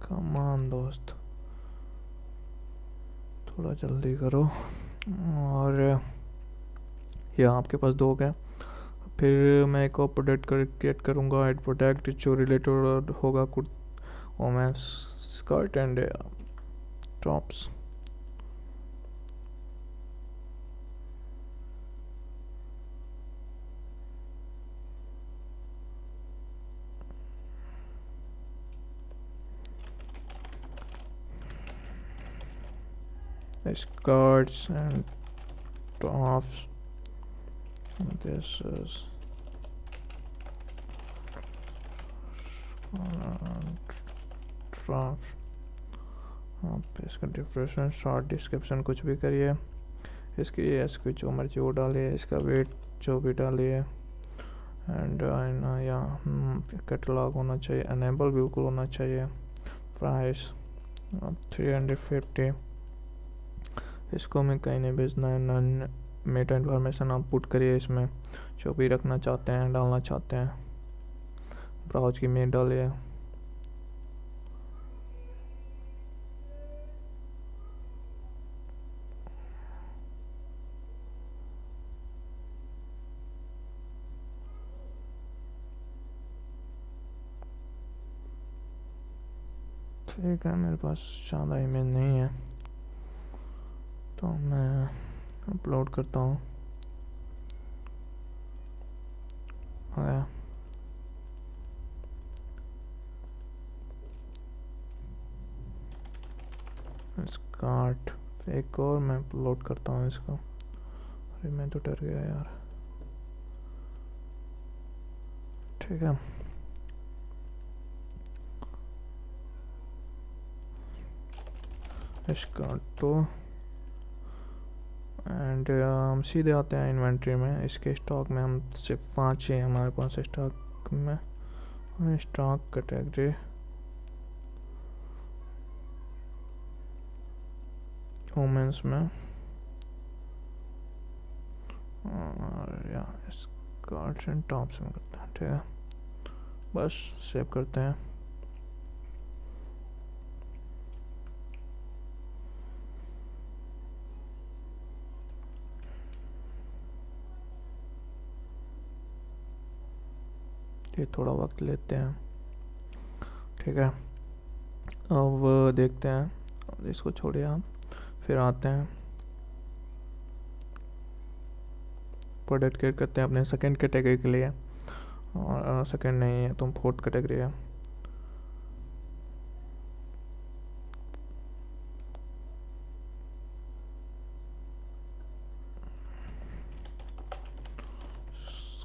कमान दोस्त, थोड़ा जल्दी करो। और यहाँ आपके पास दो गए, फिर मैं एक और प्रोडक्ट क्रिएट करूँगा, एड प्रोडक्ट जो रिलेटेड होगा women's skirt and tops. Skirts and tops. This is tops. आप इसका डिस्क्रिप्शन, शॉर्ट डिस्क्रिप्शन कुछ भी करिए, इसकी इसकी जो मर्जी वो डालिए, इसका वेट जो भी डालिए, एंड यहाँ कैटलॉग होना चाहिए, अनेबल बिल्कुल होना चाहिए। प्राइस 350, इसको मैं कहीं नहीं भेजना है। नन मेटा इन्फॉर्मेशन आप पुट करिए, इसमें जो भी रखना चाहते हैं, डालना चाहते हैं। ब्राउज की मेल डालिए। ठीक है, मेरे पास ज़्यादा इमेज नहीं है तो मैं अपलोड करता हूँ। आया स्कार्ट, एक और मैं अपलोड करता हूँ इसको। अरे मैं तो डर गया यार। ठीक है, स्कार्ट तो, एंड हम सीधे आते हैं इन्वेंट्री में। इसके स्टॉक में हम सिर्फ 5 ही हमारे पास स्टॉक में। स्टॉक कैटेगरी वुमेन्स में, और या स्कर्ट्स एंड टॉप्स में करते हैं। ठीक है, बस सेव करते हैं। ये थोड़ा वक्त लेते हैं। ठीक है, अब देखते हैं, इसको छोड़िए आप, फिर आते हैं प्रोडक्ट क्रिएट करते हैं अपने सेकंड कैटेगरी के लिए। और सेकंड नहीं है तो फोर्थ कैटेगरी है।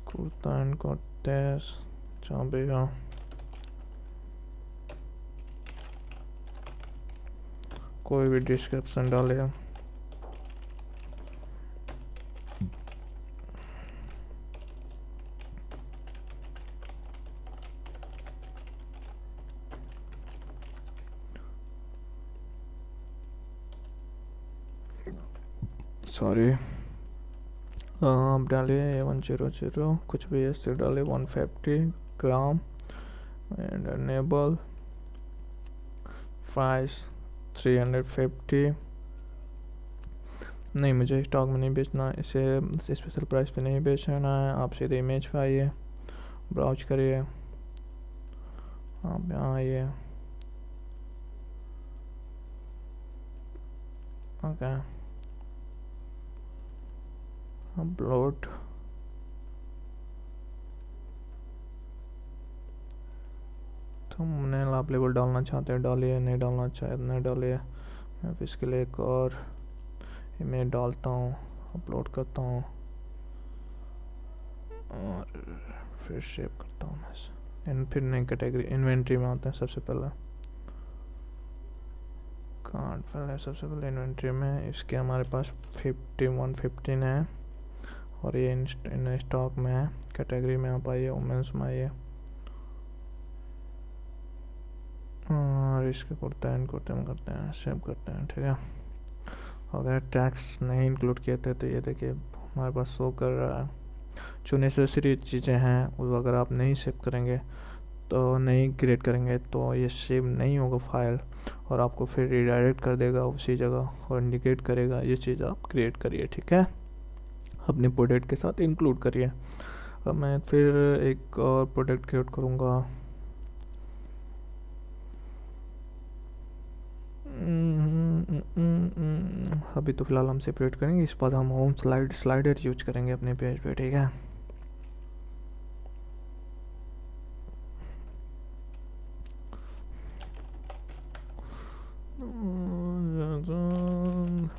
कुर्ता एंड कोटेस चाबेगा, कोई भी डिस्क्रिप्शन डालेगा। सॉरी, आप डालिए 100 कुछ भी ऐसे डालिए, 150 ग्राम, एंड अनेबल प्राइस 350। नहीं, मुझे स्टॉक में नहीं बेचना, इसे स्पेशल प्राइस पे नहीं बेचना है। आप सीधे इमेज पे आइए, ब्राउज करिए, आप यहाँ आइए। Okay, upload. थंबनेल आप लेबल डालना चाहते हैं डालिए, नहीं डालना चाहते नहीं डालिए। मैं फिर इसके लिए एक और इमेज डालता हूँ, अपलोड करता हूँ और फिर सेव करता हूँ मैं। फिर नई कैटेगरी इन्वेंट्री में आते हैं। सबसे पहले कार्ड पहले सबसे पहले इन्वेंट्री में इसके हमारे पास 5115 है और ये इन स्टॉक में है। कैटेगरी में आप आइए, वुमेंस में आइए और इसके कुर्ता इनकुर्ते करते हैं, सेव करते हैं। ठीक है, अगर टैक्स नहीं इंक्लूड किए थे तो ये देखिए हमारे पास शो कर रहा है। जो नेसेसरी चीज़ें हैं वो अगर आप नहीं सेव करेंगे तो नहीं क्रिएट करेंगे तो ये सेव नहीं होगा फाइल और आपको फिर रिडायरेक्ट कर देगा उसी जगह और इंडिकेट करेगा ये चीज़ आप क्रिएट करिए। ठीक है, अपने प्रोडक्ट के साथ इंक्लूड करिए। अब मैं फिर एक और प्रोडक्ट क्रिएट करूँगा। अभी तो फिलहाल हम सेपरेट करेंगे, इस बाद हम होम स्लाइडर यूज करेंगे अपने पेज पे। ठीक है,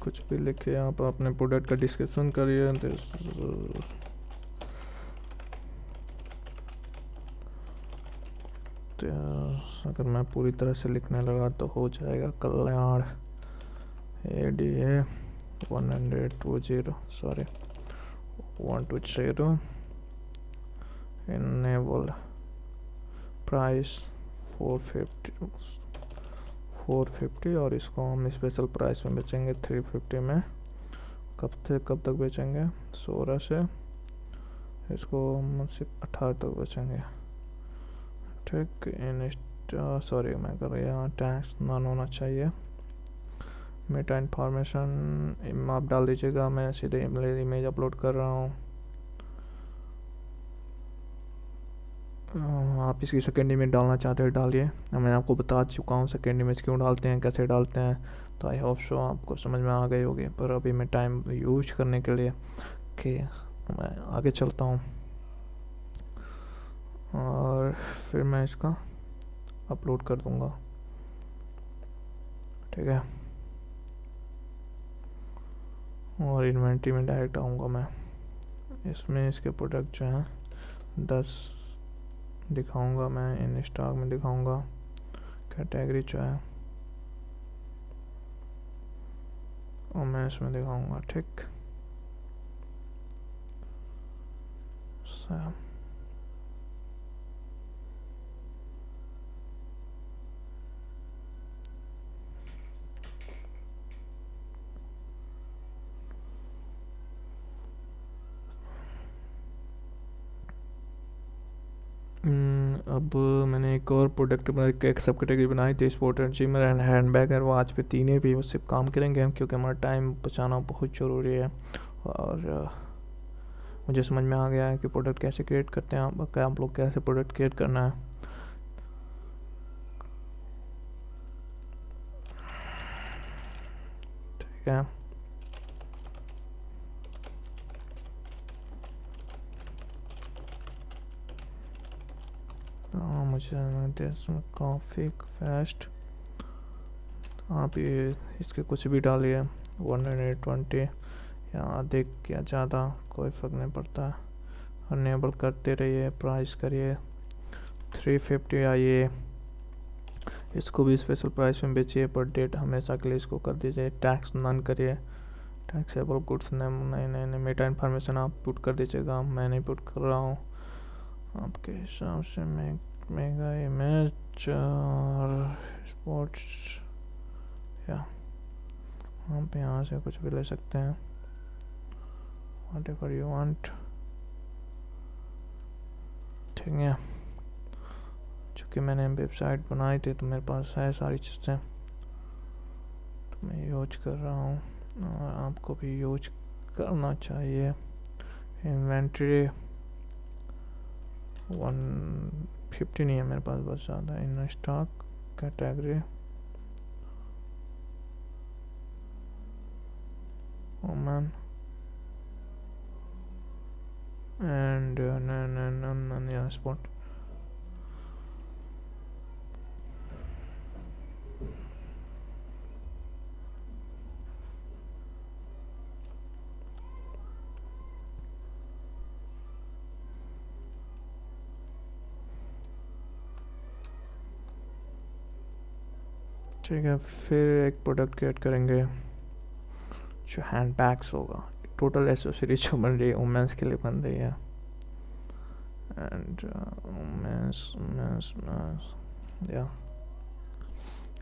कुछ भी लिखे आप अपने प्रोडक्ट का डिस्क्रिप्शन करिए। अगर मैं पूरी तरह से लिखने लगा तो हो जाएगा कल्याण ADA 120 सॉरी 120 इनेबल प्राइस 450 और इसको हम स्पेशल प्राइस में बेचेंगे 350 में। कब तक बेचेंगे? 16 से इसको हम सिर्फ 18 तक बेचेंगे। ठीक, सॉरी मैं कर रहा यहाँ टैक्स नॉन होना चाहिए। मेटा इन्फॉर्मेशन आप डाल दीजिएगा, मैं सीधे इमेज अपलोड कर रहा हूँ। आप इसकी सेकेंड इमेज डालना चाहते हैं डालिए, मैं आपको बता चुका हूँ सेकेंड इमेज क्यों डालते हैं, कैसे डालते हैं। तो आई होप सो आपको समझ में आ गई होगी। पर अभी मैं टाइम यूज करने के लिए कि मैं आगे चलता हूँ और फिर मैं इसका अपलोड कर दूँगा। ठीक है, और इन्वेंट्री में डायरेक्ट आऊँगा मैं। इसमें इसके प्रोडक्ट जो हैं 10 दिखाऊंगा मैं, इन स्टॉक में दिखाऊंगा। कैटेगरी जो है और मैं इसमें दिखाऊंगा। ठीक, अब मैंने एक और प्रोडक्ट एक सब कैटेगरी बनाई थी, sport and gym wear and handbag और आज पे तीनों भी उससे काम करेंगे हम, क्योंकि हमारा टाइम बचाना बहुत ज़रूरी है। और मुझे समझ में आ गया है कि प्रोडक्ट कैसे क्रिएट करते हैं, आप लोग कैसे प्रोडक्ट क्रिएट करना है। ठीक है, मुझे काफ़ी फास्ट आप ये इसके कुछ भी डालिए 120 या अधिक या ज़्यादा कोई फ़र्क नहीं पड़ता। अनेबल करते रहिए, प्राइस करिए 350 आइए, इसको भी स्पेशल प्राइस में बेचिए पर डेट हमेशा के लिए इसको कर दीजिए। टैक्स नन करिए, टैक्सेबल गुड्स नहीं मेटा इन्फॉर्मेशन आप पुट कर दीजिएगा, मैं नहीं पुट कर रहा हूँ। आपके हिसाब से मेगा इमेज और स्पोर्ट्स या आप यहाँ से कुछ भी ले सकते हैं, whatever you want। ठीक है, चूँकि मैंने वेबसाइट बनाई थी तो मेरे पास है सारी चीज़ें, तो मैं यूज कर रहा हूँ और आपको भी यूज करना चाहिए। इन्वेंट्री 150 नहीं है मेरे पास, बहुत ज़्यादा। In stock category women and नया स्पॉट। ठीक है, फिर एक प्रोडक्ट क्रिएट करेंगे जो हैंड बैग्स होगा। टोटल एसेसरीज जो बन रही है वुमेंस के लिए बन रही है, एंड वुमेंस या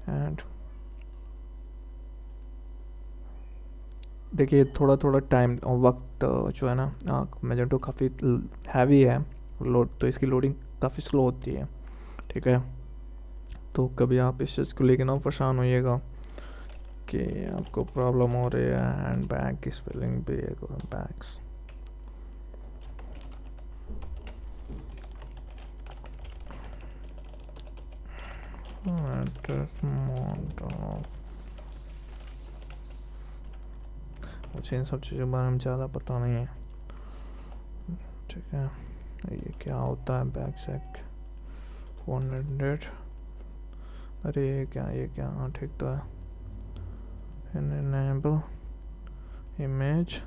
एंड देखिए थोड़ा थोड़ा टाइम और वक्त जो है ना, मैजेंटो काफ़ी हैवी है लोड, तो इसकी लोडिंग काफ़ी स्लो होती है। ठीक है, तो कभी आप इस चीज़ को लेकर ना परेशान होइएगा कि आपको प्रॉब्लम हो रही है हैंड बैग की स्पेलिंग भी है बैग्स। मुझे इन सब चीज़ों के बारे में ज़्यादा पता नहीं है। ठीक है, ये क्या होता है बैक सेक 400। अरे ये क्या हाँ ठीक तो है। इनेबल इमेज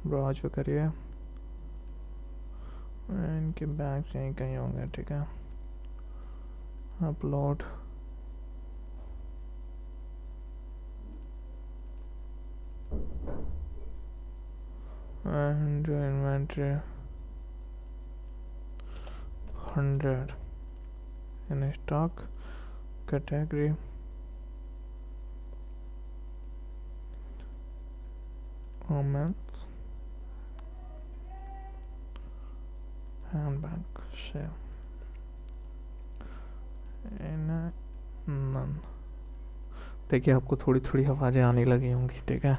ब्राउज पे करिए, इनके बैग्स यहीं कहीं होंगे। ठीक है, upload and inventory 100 in stock category women's handbag sale in none। देखिए आपको थोड़ी थोड़ी आवाज़ें आने लगी होंगी। ठीक है,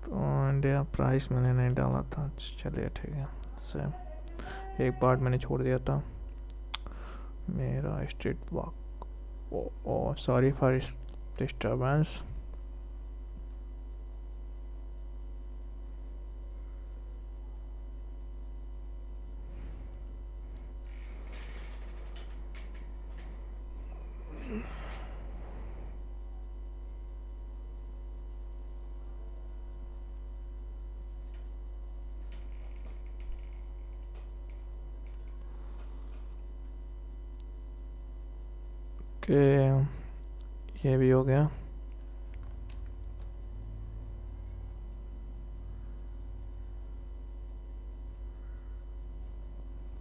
तो इंडिया प्राइस मैंने नहीं डाला था। चलिए ठीक है, सेम एक पार्ट मैंने छोड़ दिया था मेरा street walk. Sorry for disturbance. ये भी हो गया।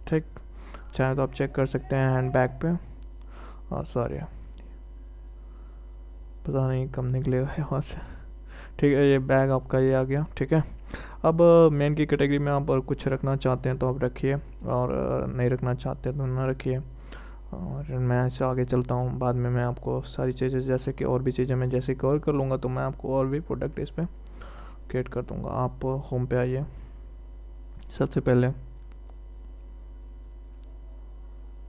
ठीक, चाहे तो आप चेक कर सकते हैं हैंड बैग पे। और सॉरी पता नहीं कम निकलेगा यहाँ से। ठीक है, ये बैग आपका ये आ गया। ठीक है, अब मेन की कैटेगरी में आप कुछ रखना चाहते हैं तो आप रखिए, और नहीं रखना चाहते तो ना रखिए। और मैं ऐसे आगे चलता हूँ, बाद में मैं आपको सारी चीज़ें जैसे कि और भी चीज़ें मैं जैसे कवर कर लूँगा तो मैं आपको और भी प्रोडक्ट इस पर क्रिएट कर दूँगा। आप होम पे आइए सबसे पहले।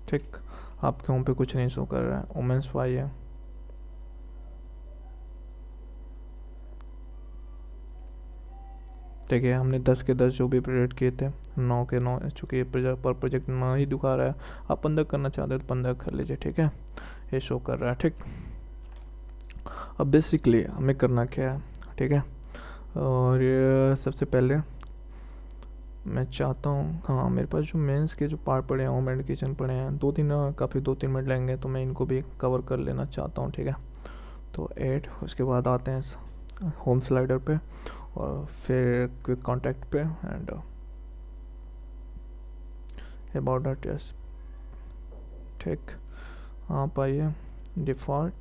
ठीक, आपके होम पे कुछ नहीं शो कर रहा है, वुमेंस पे आइए। देखिए हमने 10 के 10 जो भी प्रोजेक्ट किए थे 9 के 9, चूँकि पर प्रोजेक्ट 9 ही दिखा रहा है। आप 15 करना चाहते हैं तो 15 कर लीजिए। ठीक है, ये शो कर रहा है। ठीक, अब बेसिकली हमें करना क्या है। ठीक है, और ये सबसे पहले मैं चाहता हूँ, हाँ मेरे पास जो मेंस के जो पार्ट पड़े हैं, होम एंड किचन पड़े हैं, काफ़ी 2-3 मिनट लगेंगे तो मैं इनको भी कवर कर लेना चाहता हूँ। ठीक है, तो ऐड, उसके बाद आते हैं होम स्लाइडर पे और फिर क्विक कॉन्टैक्ट पे एंड अबाउट टेस्ट। ठीक, आप आइए डिफ़ॉल्ट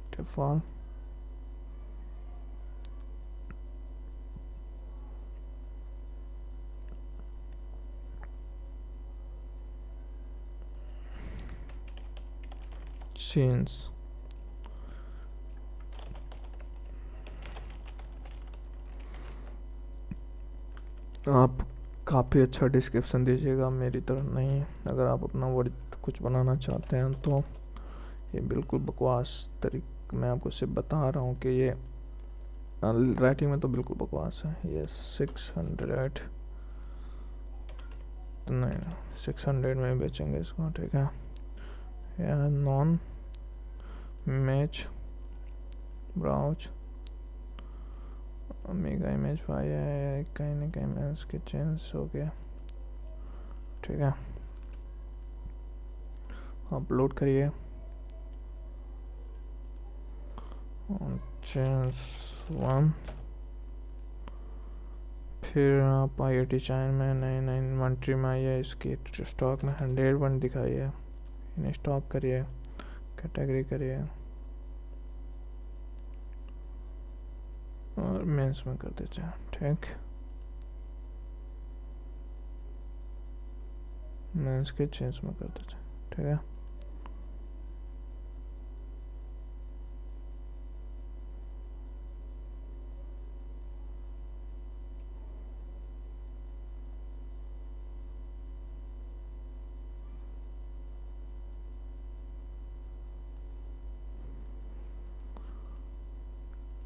सीन्स। आप काफ़ी अच्छा डिस्क्रिप्शन दीजिएगा, मेरी तरह नहीं। अगर आप अपना वर्ड कुछ बनाना चाहते हैं तो ये बिल्कुल बकवास तरीके मैं आपको सिर्फ बता रहा हूँ कि ये राइटिंग में तो बिल्कुल बकवास है। ये 600 नहीं 600 में बेचेंगे इसको, ठीक है। Non match browse mega image file है, कहीं ना कहीं मैं उसके चेंज हो गया, ठीक है। अपलोड करिए, चेंज 1, फिर आप आइए डिजाइन में, नई इन्वेंट्री में आइए, इसकी स्टॉक में 101 दिखाइए, इन्हें स्टॉक करिए, कैटेगरी करिए और मेंस में कर दीजिए, ठीक। मेंस के चेंज में कर दीजिए, ठीक है।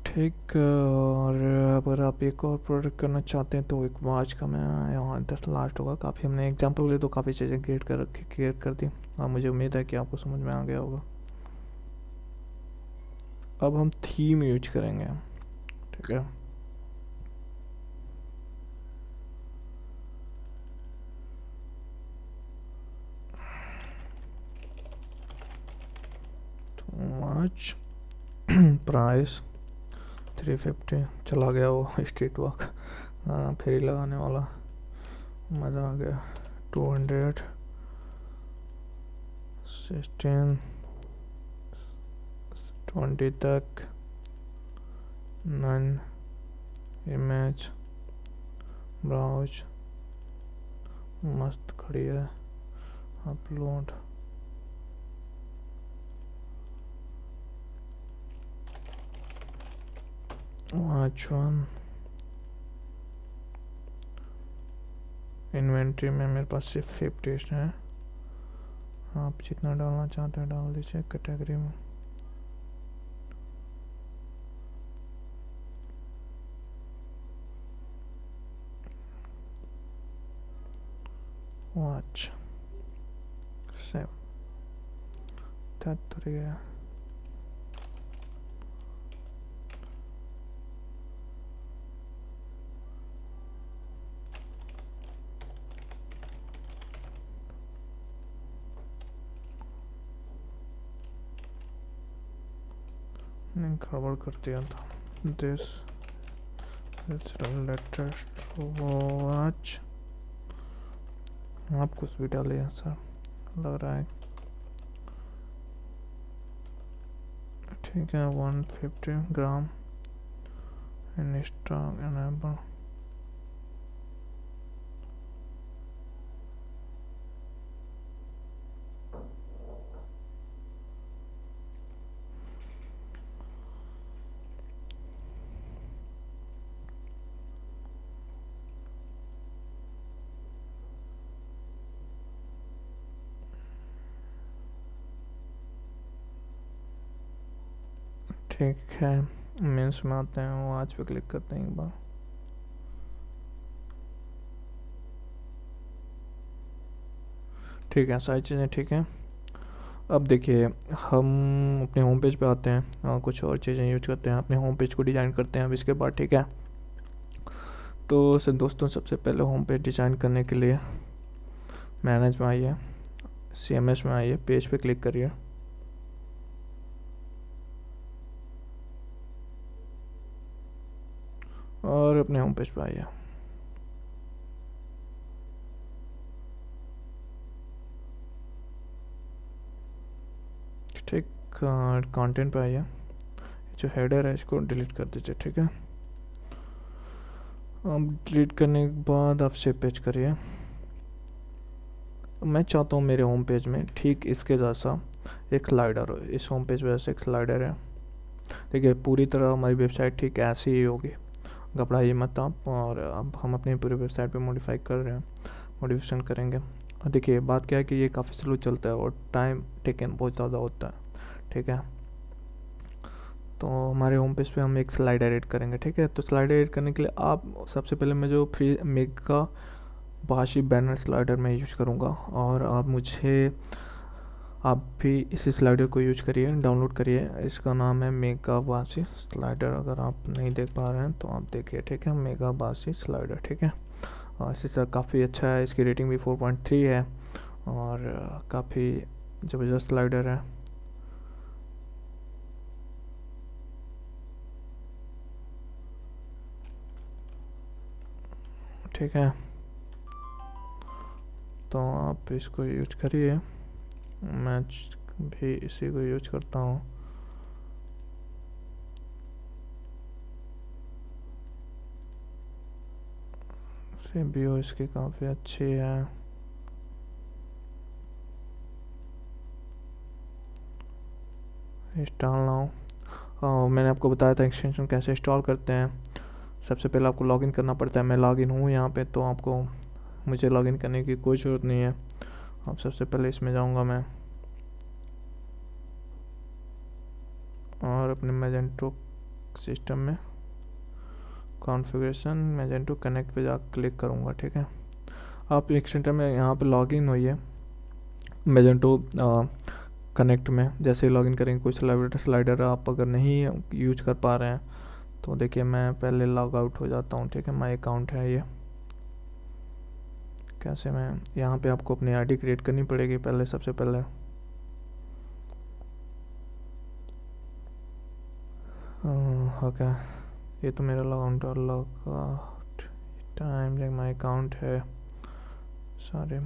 ठीक, और अगर आप एक और प्रोडक्ट करना चाहते हैं तो एक वॉच का मैं यहाँ 10 लास्ट होगा। काफ़ी हमने एग्जांपल लिए तो काफ़ी चीज़ें क्रिएट कर दी। हाँ, मुझे उम्मीद है कि आपको समझ में आ गया होगा। अब हम थीम यूज करेंगे, ठीक है। वॉच प्राइस 350, चला गया वो स्ट्रीट वॉक, हाँ फेरी लगाने वाला, मज़ा आ गया। 200, 16, 20 तक, नन इमेज ब्राउज मस्त खड़ी है, अपलोड, वॉच 1, इन्वेंट्री में मेरे पास सिर्फ 50 है, आप जितना डालना चाहते हैं डाल दीजिए। कैटेगरी में वॉच 7 3 है, नहीं गड़बड़ कर दिया था। दिस लेटेस्ट वॉच, आप कुछ भी डालिए सर, लग रहा है, ठीक है। 150 ग्राम इन स्टॉक एनेबल, ठीक है। मेंस में आते हैं, वॉच पे क्लिक करते हैं एक बार, ठीक है, सारी चीज़ें ठीक हैं। अब देखिए, हम अपने होम पेज पे आते हैं और कुछ और चीज़ें यूज करते हैं, अपने होम पेज को डिज़ाइन करते हैं अब इसके बाद, ठीक है। तो दोस्तों, सबसे पहले होम पेज डिज़ाइन करने के लिए मैनेज में आइए, CMS में आइए, पेज पे क्लिक करिए, और अपने होम पेज पे आइए। ठीक, कंटेंट पे आइए, जो हेडर है इसको डिलीट कर दीजिए, ठीक है। अब डिलीट करने के बाद आप सेव पेज करिए। मैं चाहता हूँ मेरे होम पेज में ठीक इसके जैसा एक स्लाइडर हो, इस होम पेज पे ऐसे एक स्लाइडर है, ठीक है। पूरी तरह हमारी वेबसाइट ठीक ऐसी ही होगी, घबराइए मत आप। और अब हम अपनी पूरी वेबसाइट पे मॉडिफाई कर रहे हैं, मॉडिफिकेशन करेंगे। और देखिए, बात क्या है कि ये काफ़ी स्लो चलता है और टाइम टेकन बहुत ज़्यादा होता है, ठीक है। तो हमारे होम पेज पे हम एक स्लाइडर ऐड करेंगे, ठीक है। तो स्लाइडर ऐड करने के लिए आप सबसे पहले मैं जो फ्री मेगा बाशी बैनर स्लाइडर मैं यूज करूँगा। और आप भी इसी स्लाइडर को यूज करिए, डाउनलोड करिए। इसका नाम है मेगा बाशी स्लाइडर। अगर आप नहीं देख पा रहे हैं तो आप देखिए, ठीक है, मेगा बाशी स्लाइडर, ठीक है। और इसी तरह काफ़ी अच्छा है, इसकी रेटिंग भी 4.3 है और काफ़ी ज़बरदस्त स्लाइडर है। ठीक है, तो आप इसको यूज करिए, मैं भी इसी को यूज करता हूँ। सीपीयू इसकी काफ़ी अच्छी है। इंस्टॉल नाउ, मैंने आपको बताया था एक्सटेंशन कैसे इंस्टॉल करते हैं। सबसे पहले आपको लॉगिन करना पड़ता है। मैं लॉगिन हूँ यहाँ पे, तो आपको मुझे लॉगिन करने की कोई ज़रूरत नहीं है। अब सबसे पहले इसमें जाऊँगा मैं और अपने मैजेंटो सिस्टम में कॉन्फ़िगरेशन मैजेंटो कनेक्ट पे जा क्लिक करूँगा, ठीक है। आप एक्सटेंशन में यहाँ पे लॉगिन होइए मैजेंटो कनेक्ट में। जैसे ही लॉगिन करेंगे कोई स्लाइडर आप अगर नहीं यूज कर पा रहे हैं तो देखिए मैं पहले लॉग आउट हो जाता हूँ, ठीक है। माई अकाउंट है ये। कैसे, मैं यहाँ पे आपको अपनी आईडी क्रिएट करनी पड़ेगी पहले, सबसे पहले। ओके, ये तो मेरा log out time my account है सारे।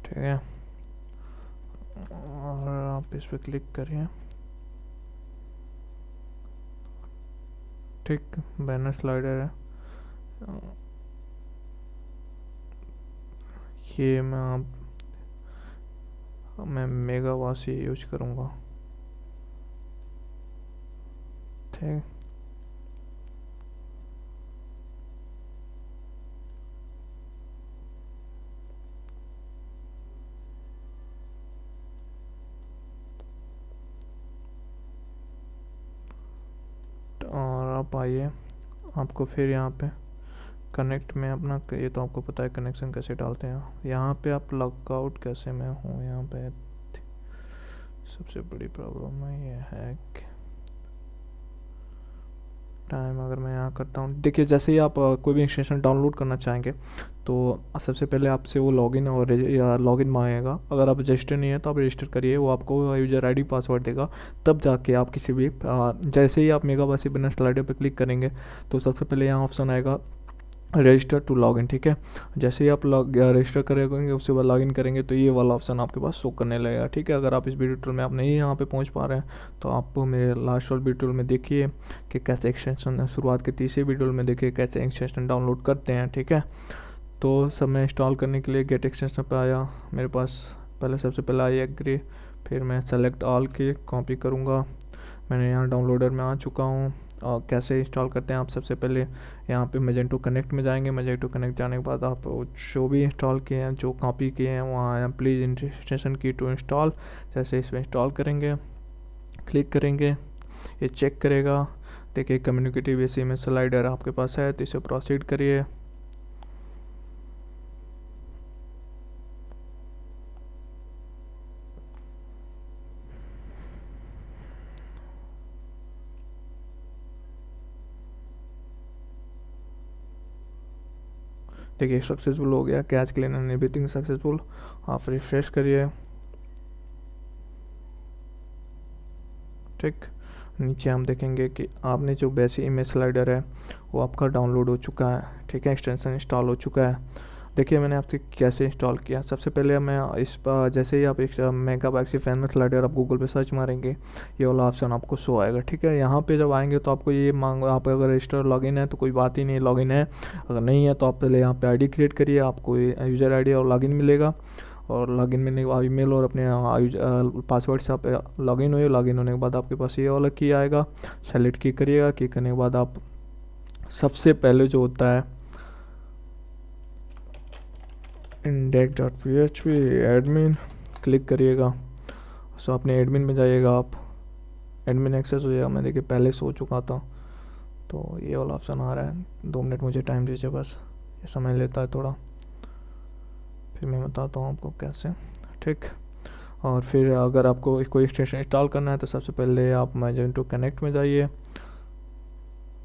ठीक है, और आप इस पर क्लिक करिए, ठीक। बैनर स्लाइडर है ये। मैं मेगा वासी यूज करूँगा, ठीक। और आप आइए, आपको फिर यहाँ पे कनेक्ट में अपना, ये तो आपको पता है कनेक्शन कैसे डालते हैं। यहाँ पे आप लॉगआउट कैसे, मैं हूँ यहाँ पे। सबसे बड़ी प्रॉब्लम ये है कि टाइम अगर मैं यहाँ करता हूँ, देखिए जैसे ही आप कोई भी एक्सटेंशन डाउनलोड करना चाहेंगे तो सबसे पहले आपसे वो लॉगिन और लॉगिन मांगेगा। अगर आप रजिस्टर नहीं है तो आप रजिस्टर करिए, वो आपको यूज़र आईडी पासवर्ड देगा। तब जाके आप किसी भी जैसे ही आप मेगा वासी बिजनेस स्लाइडर पर क्लिक करेंगे तो सबसे पहले यहाँ ऑप्शन आएगा रजिस्टर टू लॉगिन, ठीक है। जैसे ही आप रजिस्टर करेंगे उसके बाद लॉगिन करेंगे तो ये वाला ऑप्शन आपके पास शो करने लगेगा, ठीक है। अगर आप इस वीडियो ट्यूटोरियल में आप नहीं यहाँ पे पहुँच पा रहे हैं तो आप मेरे लास्ट वाले वीडियो में देखिए कि कैसे एक्सटेंशन, शुरुआत के तीसरे वीडियो में देखिए कैसे एक्सटेंशन डाउनलोड करते हैं, ठीक है। तो सब मैं इंस्टॉल करने के लिए गेट एक्सटेंशन पर आया मेरे पास। पहले सबसे पहले आई एग्री, फिर मैं सेलेक्ट ऑल के कॉपी करूँगा। मैंने यहाँ डाउनलोडर में आ चुका हूँ। और कैसे इंस्टॉल करते हैं, आप सबसे पहले यहाँ पे मैजेंटो कनेक्ट में जाएंगे। मैजेंटो कनेक्ट जाने के बाद आप जो भी इंस्टॉल किए हैं, जो कॉपी किए हैं, वहाँ आया प्लीज़ इंस्टॉलेशन की टू इंस्टॉल। जैसे इसमें इंस्टॉल करेंगे, क्लिक करेंगे, ये चेक करेगा। देखिए कम्युनिकेटिव एसी में स्लाइडर आपके पास है तो इसे प्रोसीड करिए। देखिए सक्सेसफुल हो गया, catch clean and everything successful. आप रिफ्रेश करिए, ठीक। नीचे हम देखेंगे कि आपने जो बेसी इमेज स्लाइडर है वो आपका डाउनलोड हो चुका है, ठीक है। एक्सटेंशन इंस्टॉल हो चुका है। देखिए मैंने आपसे कैसे इंस्टॉल किया। सबसे पहले मैं इस पर, जैसे ही आप एक मेगा बाक्सी फैन स्लाइडर आप गूगल पे सर्च मारेंगे ये वाला ऑप्शन आपको शो आएगा, ठीक है। यहाँ पे जब आएंगे तो आपको ये मांग, आप अगर रजिस्टर लॉगिन है तो कोई बात ही नहीं, लॉगिन है। अगर नहीं है तो आप पहले यहाँ पे आईडी क्रिएट करिए, आपको यूज़र आईडी और लॉगिन मिलेगा। और लॉगिन मिलने के बाद ईमेल और अपने पासवर्ड से आप लॉगिन हुए। लॉगिन होने के बाद आपके पास ये वाला की आएगा, सेलेक्ट की करिएगा। की करने के बाद आप सबसे पहले जो होता है index.php एडमिन क्लिक करिएगा। सो अपने एडमिन में जाइएगा, आप एडमिन एक्सेस हो जाएगा। मैं देखिए पहले सो चुका था, तो ये वाला ऑप्शन आ रहा है। 2 मिनट मुझे टाइम दीजिए बस, ये समय लेता है थोड़ा, फिर मैं बताता हूँ आपको कैसे। ठीक। और फिर अगर आपको कोई एक्सटेंशन इंस्टॉल करना है तो सबसे पहले आप मैजेंटो कनेक्ट में जाइए,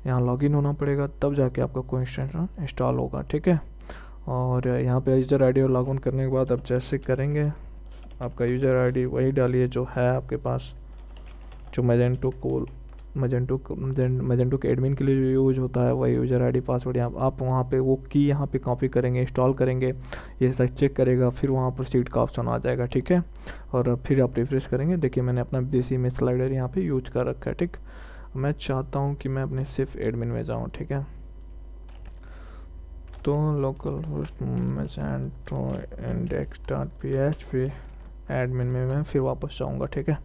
यहाँ लॉगिन होना पड़ेगा, तब जाके आपका कोई एक्सटेंशन इंस्टॉल होगा। ठीक है। और यहाँ पे यूज़र आईडी और लॉगिन करने के बाद आप जैसे करेंगे, आपका यूज़र आईडी वही डालिए जो है आपके पास, जो मैजेंटो के एडमिन के लिए जो यूज होता है वही यूज़र आईडी पासवर्ड। यहाँ आप वहाँ पे वो की यहाँ पे कॉपी करेंगे, इंस्टॉल करेंगे, ये सब चेक करेगा, फिर वहाँ पर सीट का ऑप्शन आ जाएगा। ठीक है। और फिर आप रिफ्रेश करेंगे, देखिए मैंने अपना बीसी में स्लाइडर यहाँ पे यूज कर रखा है। ठीक। मैं चाहता हूँ कि मैं अपने सिर्फ एडमिन में जाऊँ। ठीक है। तो local host Magento index.php admin में मैं फिर वापस जाऊँगा। ठीक है।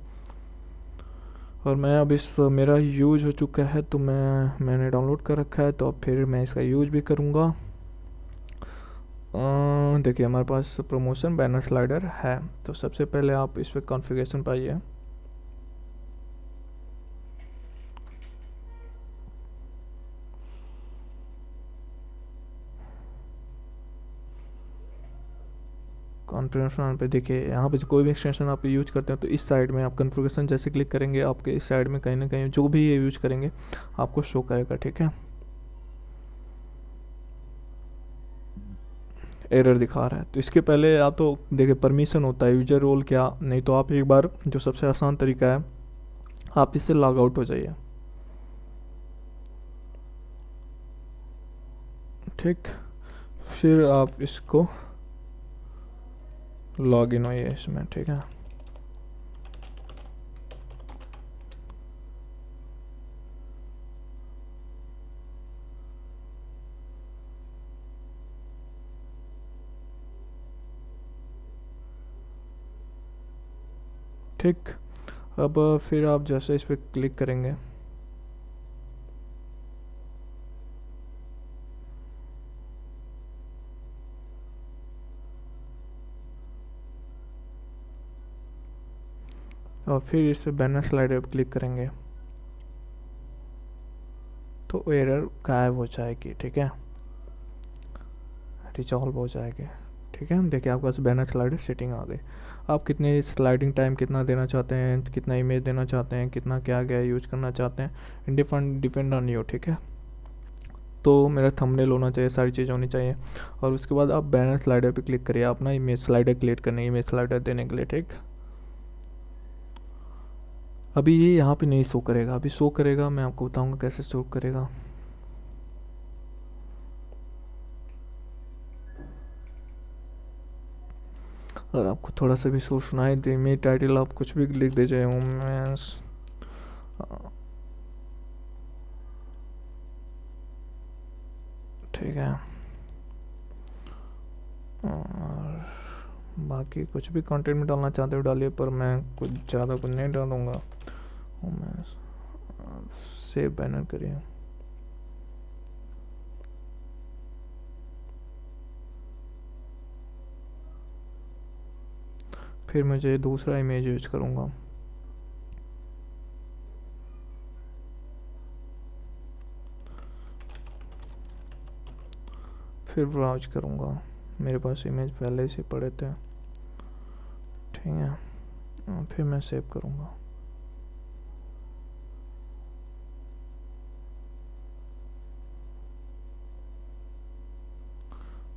और मैं अब इस मेरा यूज हो चुका है, तो मैंने डाउनलोड कर रखा है, तो अब फिर मैं इसका यूज भी करूँगा। देखिए हमारे पास प्रमोशन बैनर स्लाइडर है, तो सबसे पहले आप इस पर कॉन्फ़िगरेशन पाइए। कॉन्फ़िगरेशन पे देखिए, यहाँ पे कोई भी एक्सटेंशन आप यूज करते हैं तो इस साइड में आप कॉन्फ़िगरेशन जैसे क्लिक करेंगे, आपके इस साइड में कहीं ना कहीं जो भी ये यूज करेंगे आपको शो करेगा। ठीक है। एरर दिखा रहा है, तो इसके पहले आप तो देखिए परमिशन होता है, यूजर रोल क्या, नहीं तो आप एक बार जो सबसे आसान तरीका है, आप इससे लॉग आउट हो जाइए। ठीक। फिर आप इसको लॉग इन होइए इसमें। ठीक है। ठीक। अब फिर आप जैसे इस पर क्लिक करेंगे, और फिर इस पर बैनर स्लाइडर पर क्लिक करेंगे, तो एरर गायब हो जाएगी। ठीक है, रिजॉल्व हो जाएगी। ठीक है। देखिए आपके पास बैनर स्लाइडर सेटिंग आ गई। आप कितने स्लाइडिंग टाइम कितना देना चाहते हैं, कितना इमेज देना चाहते हैं, कितना क्या क्या यूज करना चाहते हैं, डिपेंड ऑन यू। ठीक है। तो मेरा थंबनेल होना चाहिए, सारी चीज़ होनी चाहिए। और उसके बाद आप बैनर स्लाइडर पे क्लिक करिए, अपना इमेज स्लाइडर क्रिएट करने, इमेज स्लाइडर देने के लिए। ठीक। अभी ये यहाँ पे नहीं शो करेगा, अभी शो करेगा, मैं आपको बताऊंगा कैसे शो करेगा। अगर आपको थोड़ा सा भी शो सुनाई दे, इमेज टाइटल आप कुछ भी लिख दीजिए, वुमेन्स। ठीक है। और बाकी कुछ भी कंटेंट में डालना चाहते हो डालिए, पर मैं कुछ ज़्यादा कुछ नहीं डालूँगा। वुमेन्स, सेव बैनर करिए। फिर मुझे दूसरा इमेज यूज करूँगा, फिर ब्राउज करूँगा। मेरे पास इमेज पहले से पड़े थे। ठीक है। फिर मैं सेव करूँगा।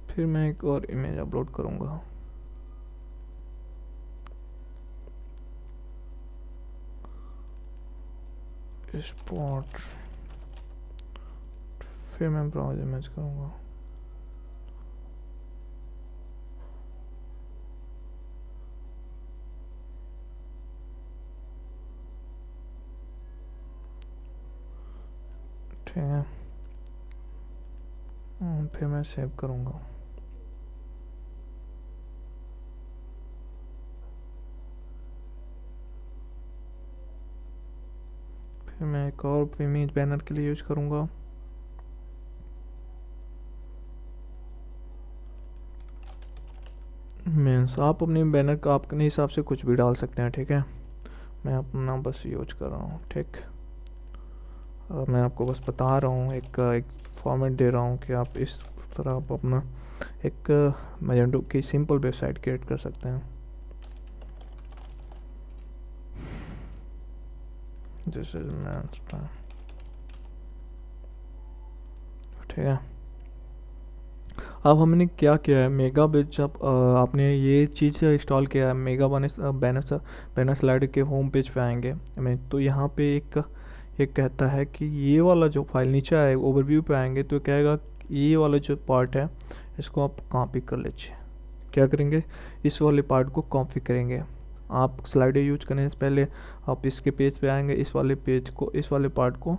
फिर मैं एक और इमेज अपलोड करूँगा। स्पॉट, फिर मैं ब्राउज इमेज करूँगा। ठीक है। फिर मैं सेव करूँगा। फिर मैं एक और इमेज बैनर के लिए यूज करूँगा। मीन्स आप अपने बैनर का अपने हिसाब से कुछ भी डाल सकते हैं। ठीक है। मैं अपना बस यूज कर रहा हूँ, ठीक। मैं आपको बस बता रहा हूँ, एक फॉर्मेट दे रहा हूँ कि आप इस तरह आप अपना एक मैजेंटो की सिंपल वेबसाइट क्रिएट कर सकते हैं। दिस इज मैं, ठीक है। अब हमने क्या किया है, मेगा बेस जब आपने ये चीज़ इंस्टॉल किया है, मेगा बैनर स्लाइडर के होम पेज पे आएंगे मैं, तो यहाँ पे एक कहता है कि ये वाला जो फाइल नीचे आए ओवरव्यू पे आएंगे तो कहेगा ये वाला जो पार्ट है इसको आप कॉपी कर लीजिए। क्या करेंगे, इस वाले पार्ट को कॉपी करेंगे। आप स्लाइडर यूज करने से पहले आप इसके पेज पे आएंगे, इस वाले पेज को, इस वाले पार्ट को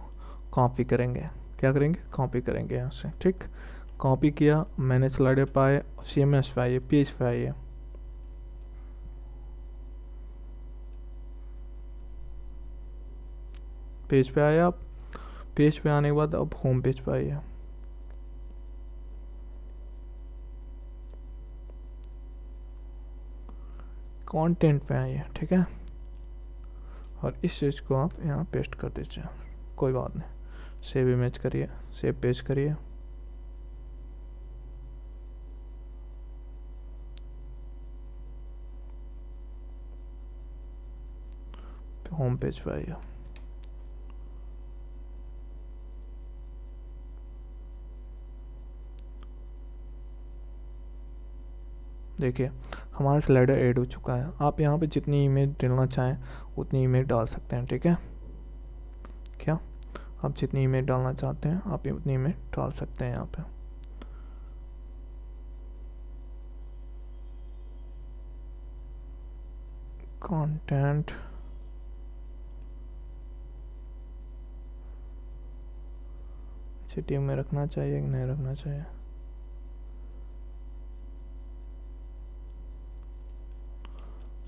कॉपी करेंगे। क्या करेंगे, कॉपी करेंगे यहाँ से, ठीक। कॉपी किया, मैंने स्लाइडर पाए, CMS पे आइए, पेज पे आइए, पेज पे आए आप। पेज पे आने के बाद अब होम पेज पे आइए, कंटेंट पे आइए, ठीक है। और इस चीज़ को आप यहाँ पेस्ट कर दीजिए, कोई बात नहीं। सेव इमेज करिए, सेव पेज करिए, होम पेज पे आइए। देखिए हमारा स्लाइडर ऐड हो चुका है। आप यहाँ पे जितनी इमेज डालना चाहें उतनी इमेज डाल सकते हैं, ठीक है। क्या आप जितनी इमेज डालना चाहते हैं आप उतनी इमेज डाल सकते हैं यहाँ पे। कंटेंट, सिटी में रखना चाहिए कि नहीं रखना चाहिए,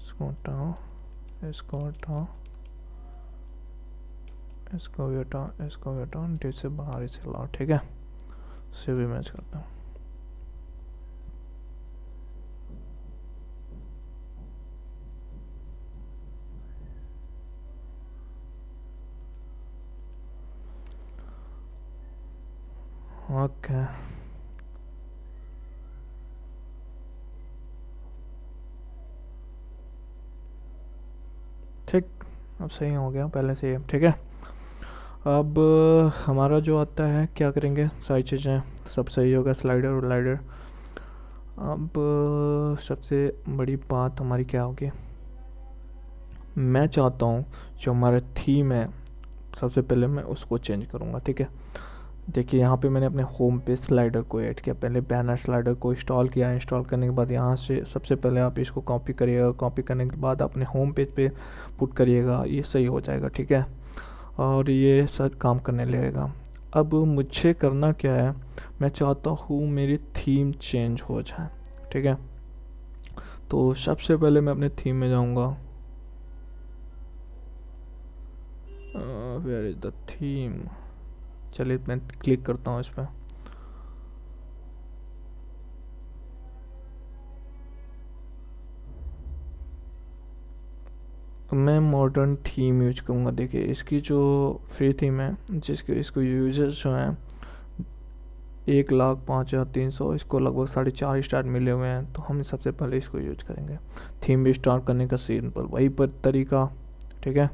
इसको हटाओ, इसको हटाओ, इसको भी हटाओ, इसको भी हटाओ, नीचे से बाहर इसे लाओ, ठीक है। सेव इमेज करता हूँ। ओके, ठीक, अब सही हो गया पहले से, ठीक है। अब हमारा जो आता है क्या करेंगे, सारी चीज़ें सब सही होगा, स्लाइडर और लाइडर। अब सबसे बड़ी बात हमारी क्या होगी, मैं चाहता हूँ जो हमारा थीम है सबसे पहले मैं उसको चेंज करूँगा, ठीक है। देखिए यहाँ पे मैंने अपने होम पे स्लाइडर को ऐड किया, पहले बैनर स्लाइडर को इंस्टॉल किया। इंस्टॉल करने के बाद यहाँ से सबसे पहले आप इसको कॉपी करिएगा, कॉपी करने के बाद अपने होम पेज पे पुट करिएगा, ये सही हो जाएगा, ठीक है। और ये सब काम करने लगेगा। अब मुझे करना क्या है, मैं चाहता हूँ मेरी थीम चेंज हो जाए, ठीक है। तो सबसे पहले मैं अपने थीम में जाऊँगा, वेयर इज द थीम, चलिए मैं क्लिक करता हूँ इस पर। मैं मॉडर्न थीम यूज करूँगा। देखिए इसकी जो फ्री थीम है, जिसके इसको यूजर्स जो हैं 1,05,300, इसको लगभग 4.5 स्टार मिले हुए हैं, तो हम सबसे पहले इसको यूज करेंगे। थीम भी स्टार्ट करने का सिंपल वही पर तरीका, ठीक है।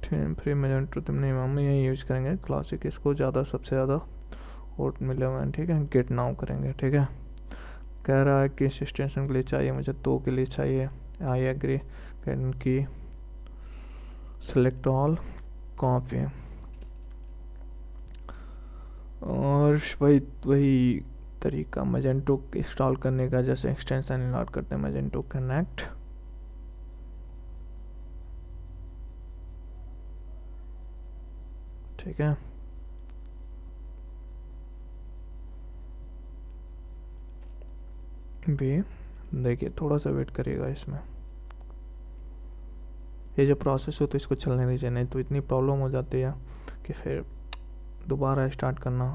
थीम फ्री मैजेंटो थीम नहीं, हम यही यूज करेंगे क्लासिक, इसको ज़्यादा सबसे ज़्यादा वोट मिले हुए हैं, ठीक है। गेट नाउ करेंगे, ठीक है। कह रहा है कि इस एक्सटेंशन के लिए चाहिए मुझे 2 के लिए चाहिए, आई एग्री की, सेलेक्ट ऑल, कॉपी, और वही वही तरीका मैजेंटो इंस्टॉल करने का, जैसे एक्सटेंशन इंस्टॉल करते हैं मैजेंटो कनेक्ट, ठीक है। भी देखिए थोड़ा सा वेट करिएगा, इसमें ये जो प्रोसेस हो तो इसको चलने दीजिए, नहीं तो इतनी प्रॉब्लम हो जाती है कि फिर दोबारा स्टार्ट करना।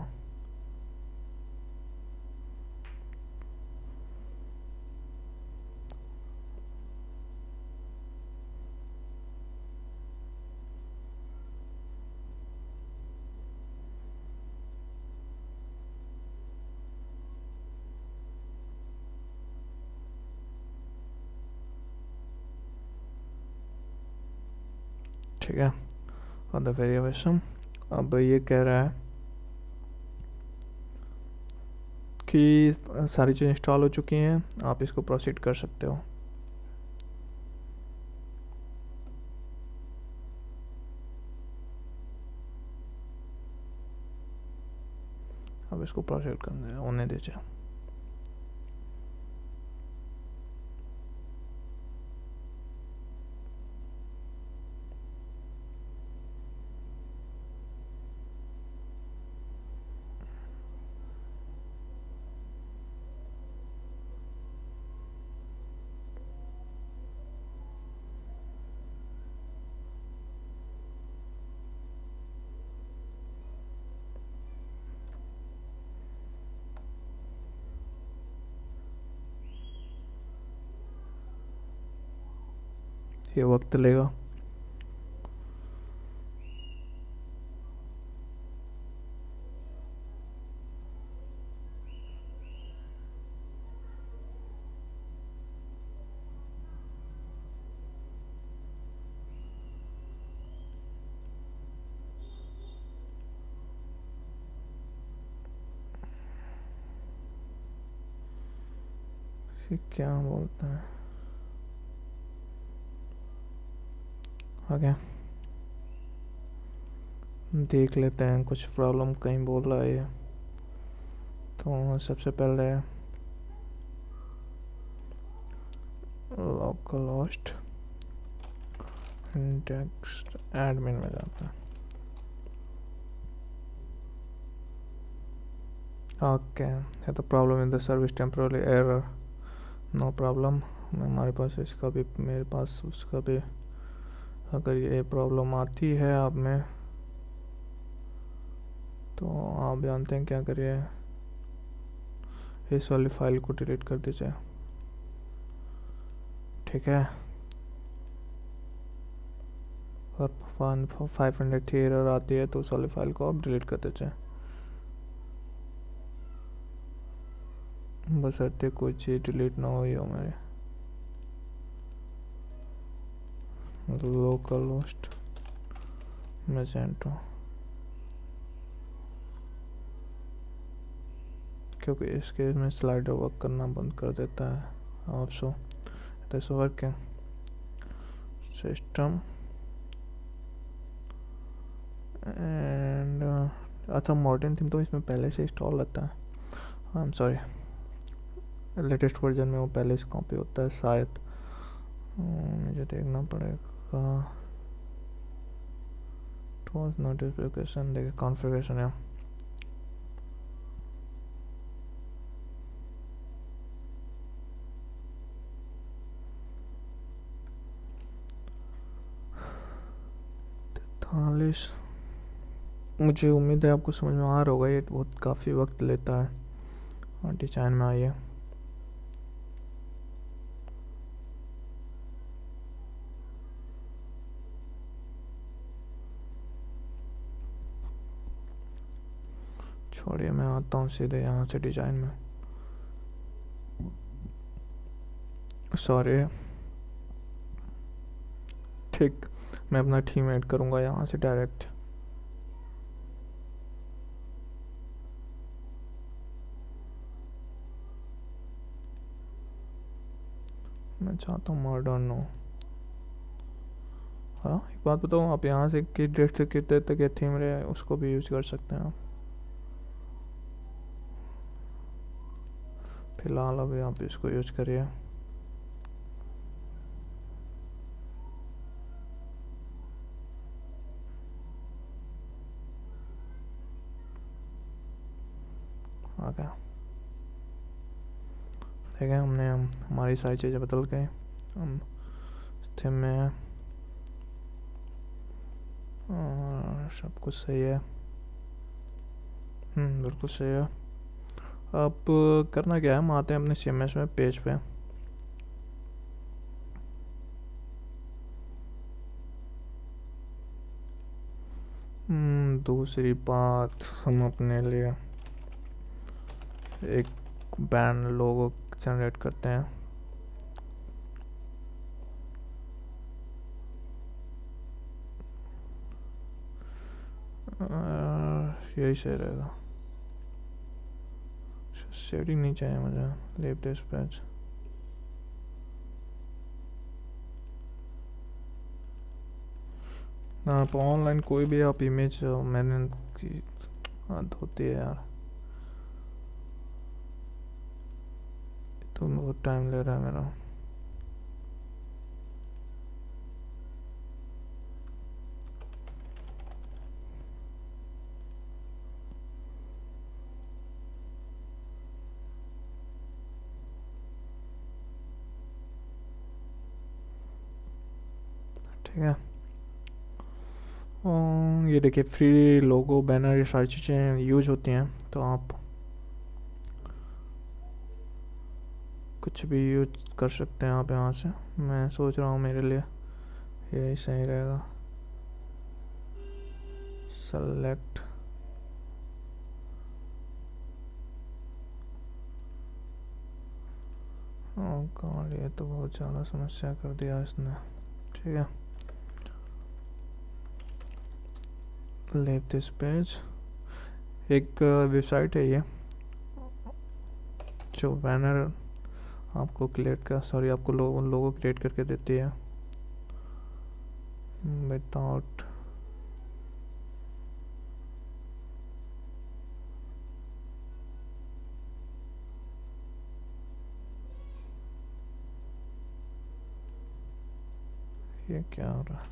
ठीक है। और द वेरिएशन अब ये कह रहा है कि सारी चीज़ इंस्टॉल हो चुकी हैं, आप इसको प्रोसीड कर सकते हो। अब इसको प्रोसीड करने होने दीजिए। ये वक्त लेगा। ये क्या बोलते हैं? ओके, देख लेते हैं, कुछ प्रॉब्लम कहीं बोल रहा है ये। तो सबसे पहले लोकल होस्ट टेक्स्ट एडमिन में जाता है। ओके, है तो problem in the service temporary error, no problem. हमारे पास इसका भी, मेरे पास उसका भी, अगर ये प्रॉब्लम आती है आप में तो आप जानते हैं क्या करिए, इस वाली फाइल को डिलीट कर दीजिए। ठीक है, और 500 थी एरर आती है तो उस वाली फाइल को आप डिलीट कर दीजिए। बस ऐसे कोई चीज़ डिलीट ना हुई हो मेरे। लोकल होस्ट मैजेंटो, क्योंकि इस केस में स्लाइडर वर्क करना बंद कर देता है। Also this working system and अच्छा, मॉडर्न थीम तो इसमें पहले से इंस्टॉल रहता है। I am sorry, latest version में वो पहले से कॉपी होता है शायद। मुझे देखना पड़ेगा। टूल्स नोटिफिकेशन, देखिए कॉन्फ़िगरेशन है। तैतालीस, मुझे उम्मीद है आपको समझ में आ रहा होगा, ये बहुत काफ़ी वक्त लेता है। और डिजाइन में आइए, छोड़िए मैं आता हूँ सीधे यहाँ से डिजाइन में। सॉरी, ठीक, मैं अपना थीम ऐड करूँगा यहाँ से डायरेक्ट। मैं चाहता हूँ मॉडर्न हो। हाँ, एक बात बताओ, आप यहाँ से किस डेट से किस डेट तक ये थीम रहे उसको भी यूज कर सकते हैं आप। फिलहाल अभी आप इसको यूज करिए। ओके, ठीक है, हमने हमारी सारी चीज़ें बदल गई। हम थीम में हैं और सब कुछ सही है। बिल्कुल सही है। अब करना क्या है, हम आते हैं अपने CMS में पेज पे। दूसरी बात, हम अपने लिए एक बैंड लोगो जनरेट करते हैं। यही सही रहेगा। शेडिंग नहीं चाहिए मुझे। Leave this page. हाँ, तो ऑनलाइन कोई भी आप इमेज मैंने की हद होती है यार। तो बहुत टाइम ले रहा है मेरा। ठीक है। ये देखिए, फ्री लोगो, बैनर, ये सारी चीज़ें यूज होती हैं, तो आप कुछ भी यूज कर सकते हैं आप यहाँ से। मैं सोच रहा हूँ मेरे लिए यही सही रहेगा। सेलेक्ट। गॉड, ये तो बहुत ज़्यादा समस्या कर दिया इसने। ठीक है, लीव दिस पेज। एक वेबसाइट है ये जो बैनर आपको आपको लोगो क्रिएट करके देती है विदाउट। ये क्या हो रहा है?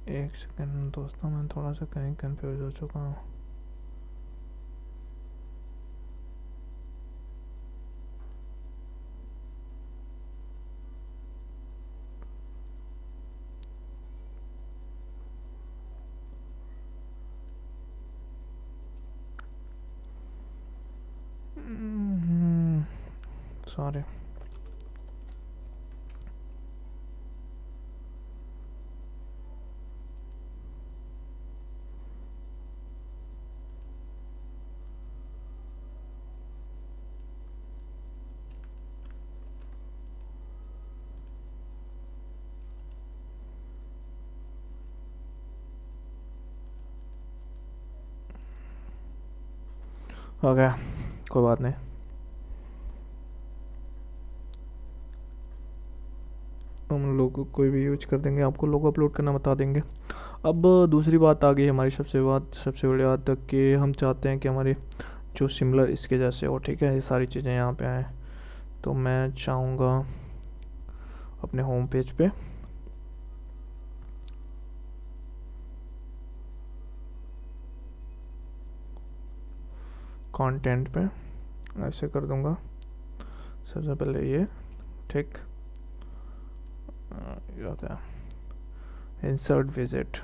एक सेकंड दोस्तों, मैं थोड़ा सा कहीं कंफ्यूज हो चुका हूँ। सॉरी। हो गया, कोई बात नहीं। हम लोग कोई भी यूज कर देंगे, आपको लोगो अपलोड करना बता देंगे। अब दूसरी बात आ गई हमारी, सबसे बड़ी बात तक कि हम चाहते हैं कि हमारी जो सिमिलर इसके जैसे हो। ठीक है, ये सारी चीज़ें यहाँ पे आए, तो मैं चाहूँगा अपने होम पेज पे कंटेंट पे ऐसे कर दूंगा। सबसे पहले ये, ठीक, ये होता है insert visit.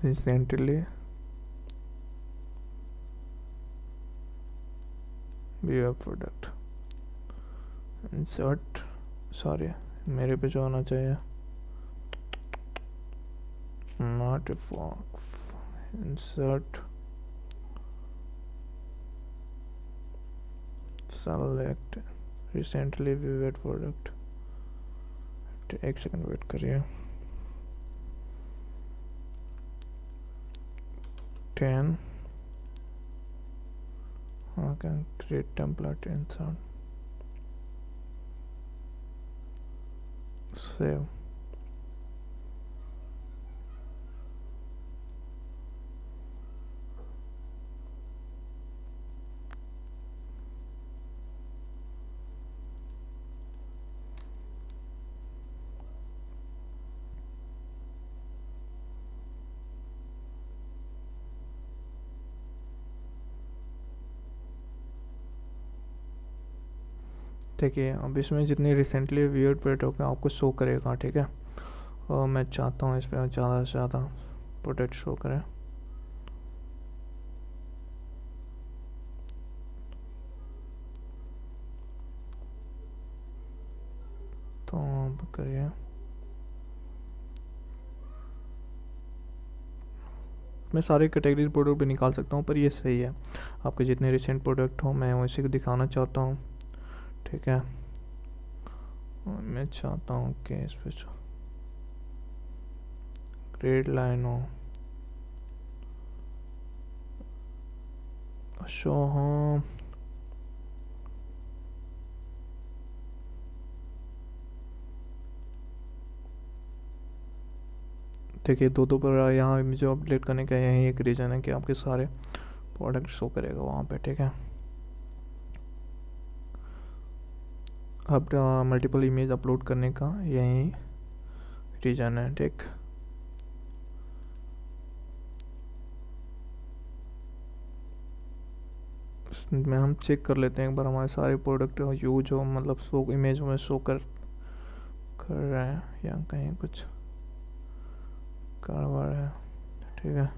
Recently view product insert, sorry मेरे पे जो होना चाहिए, not insert select recently viewed product. एक सेकंड वेट करिए। 10 okay, create template, insert, save। देखिए, अब इसमें जितनी रिसेंटली व्यूड प्रोडक्ट आपको शो करेगा। ठीक है, और मैं चाहता हूँ इस पर ज़्यादा से ज़्यादा प्रोडक्ट शो करें। तो अब करिए, मैं सारे कैटेगरी प्रोडक्ट भी निकाल सकता हूँ, पर ये सही है। आपके जितने रिसेंट प्रोडक्ट हो मैं उसी को दिखाना चाहता हूँ, ठीक है। मैं चाहता हूँ कि इस पर ग्रेड लाइन हो, शो हो, देखिए दो दो पर यहाँ मुझे अपडेट करने का यही एक रीज़न है कि आपके सारे प्रोडक्ट शो करेगा वहाँ पे, ठीक है। अब मल्टीपल इमेज अपलोड करने का यही रीज़न है, ठीक। में हम चेक कर लेते हैं एक बार हमारे सारे प्रोडक्ट यूज हो, मतलब शो इमेज में शो कर रहे हैं या कहीं कुछ गड़बड़ है, ठीक है।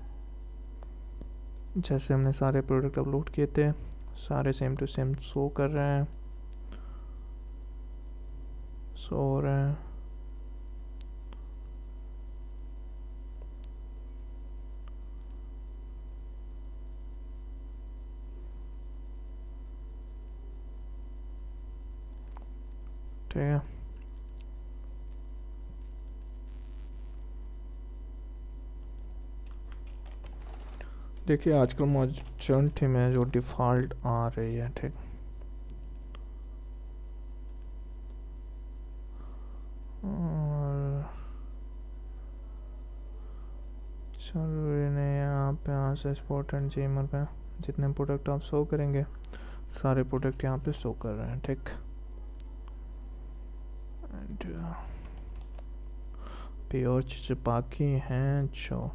जैसे हमने सारे प्रोडक्ट अपलोड किए थे, सारे सेम टू सेम शो कर रहे हैं, शो हो रहे हैं। ठीक है, देखिए आजकल मॉडर्न थीम है जो डिफ़ॉल्ट आ रही है, ठीक। और चलो इन्हें यहाँ पे यहाँ से स्पॉट एंड जेमर पे जितने प्रोडक्ट आप शो करेंगे सारे प्रोडक्ट यहाँ पे शो कर रहे हैं, ठीक। एंड पे और चीज़ें बाकी हैं जो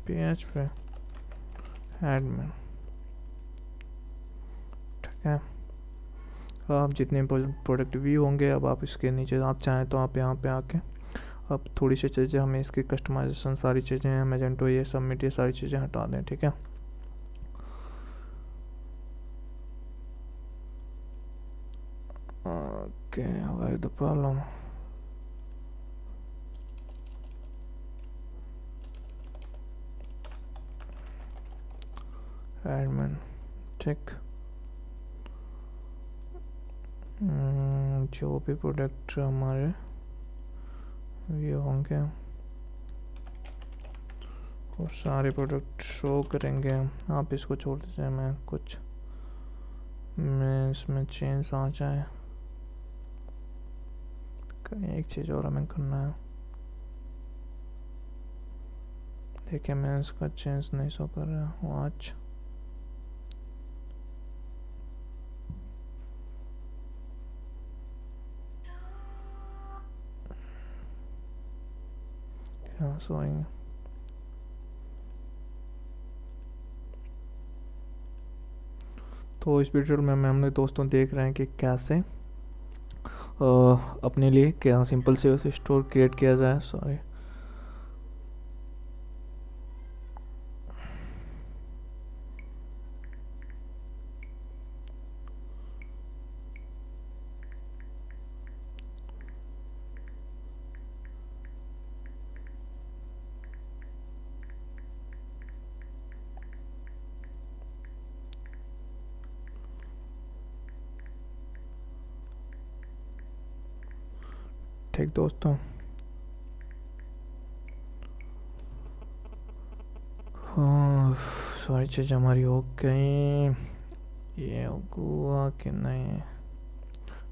पेज पे एडमिन, ठीक है। आप जितने प्रोडक्ट व्यू होंगे अब आप इसके नीचे आप चाहें तो आप यहाँ पे आके अब थोड़ी सी चीज़ें हमें इसकी कस्टमाइजेशन सारी चीज़ें हैं, मैजेंटो ये सबमिट ये सारी चीज़ें हटा दें, ठीक है। Okay, what is the problem? Admin, ठीक। जो भी प्रोडक्ट हमारे व्यू होंगे वो सारे प्रोडक्ट शो करेंगे। आप इसको छोड़ दीजिए, मैं कुछ मैं इसमें चेंज आ जाए, एक चीज़ और हमें करना है। देखिए मैं इसका चेंज नहीं शो कर रहा हूँ आज, क्या शोइंग। तो इस वीडियो में मैं हमने दोस्तों देख रहे हैं कि कैसे अपने लिए क्या सिंपल से उसे स्टोर क्रिएट किया जाए। सॉरी, ठीक दोस्तों। हाँ, सारी चीज़ हमारी हो गई, ये हुआ कि नहीं।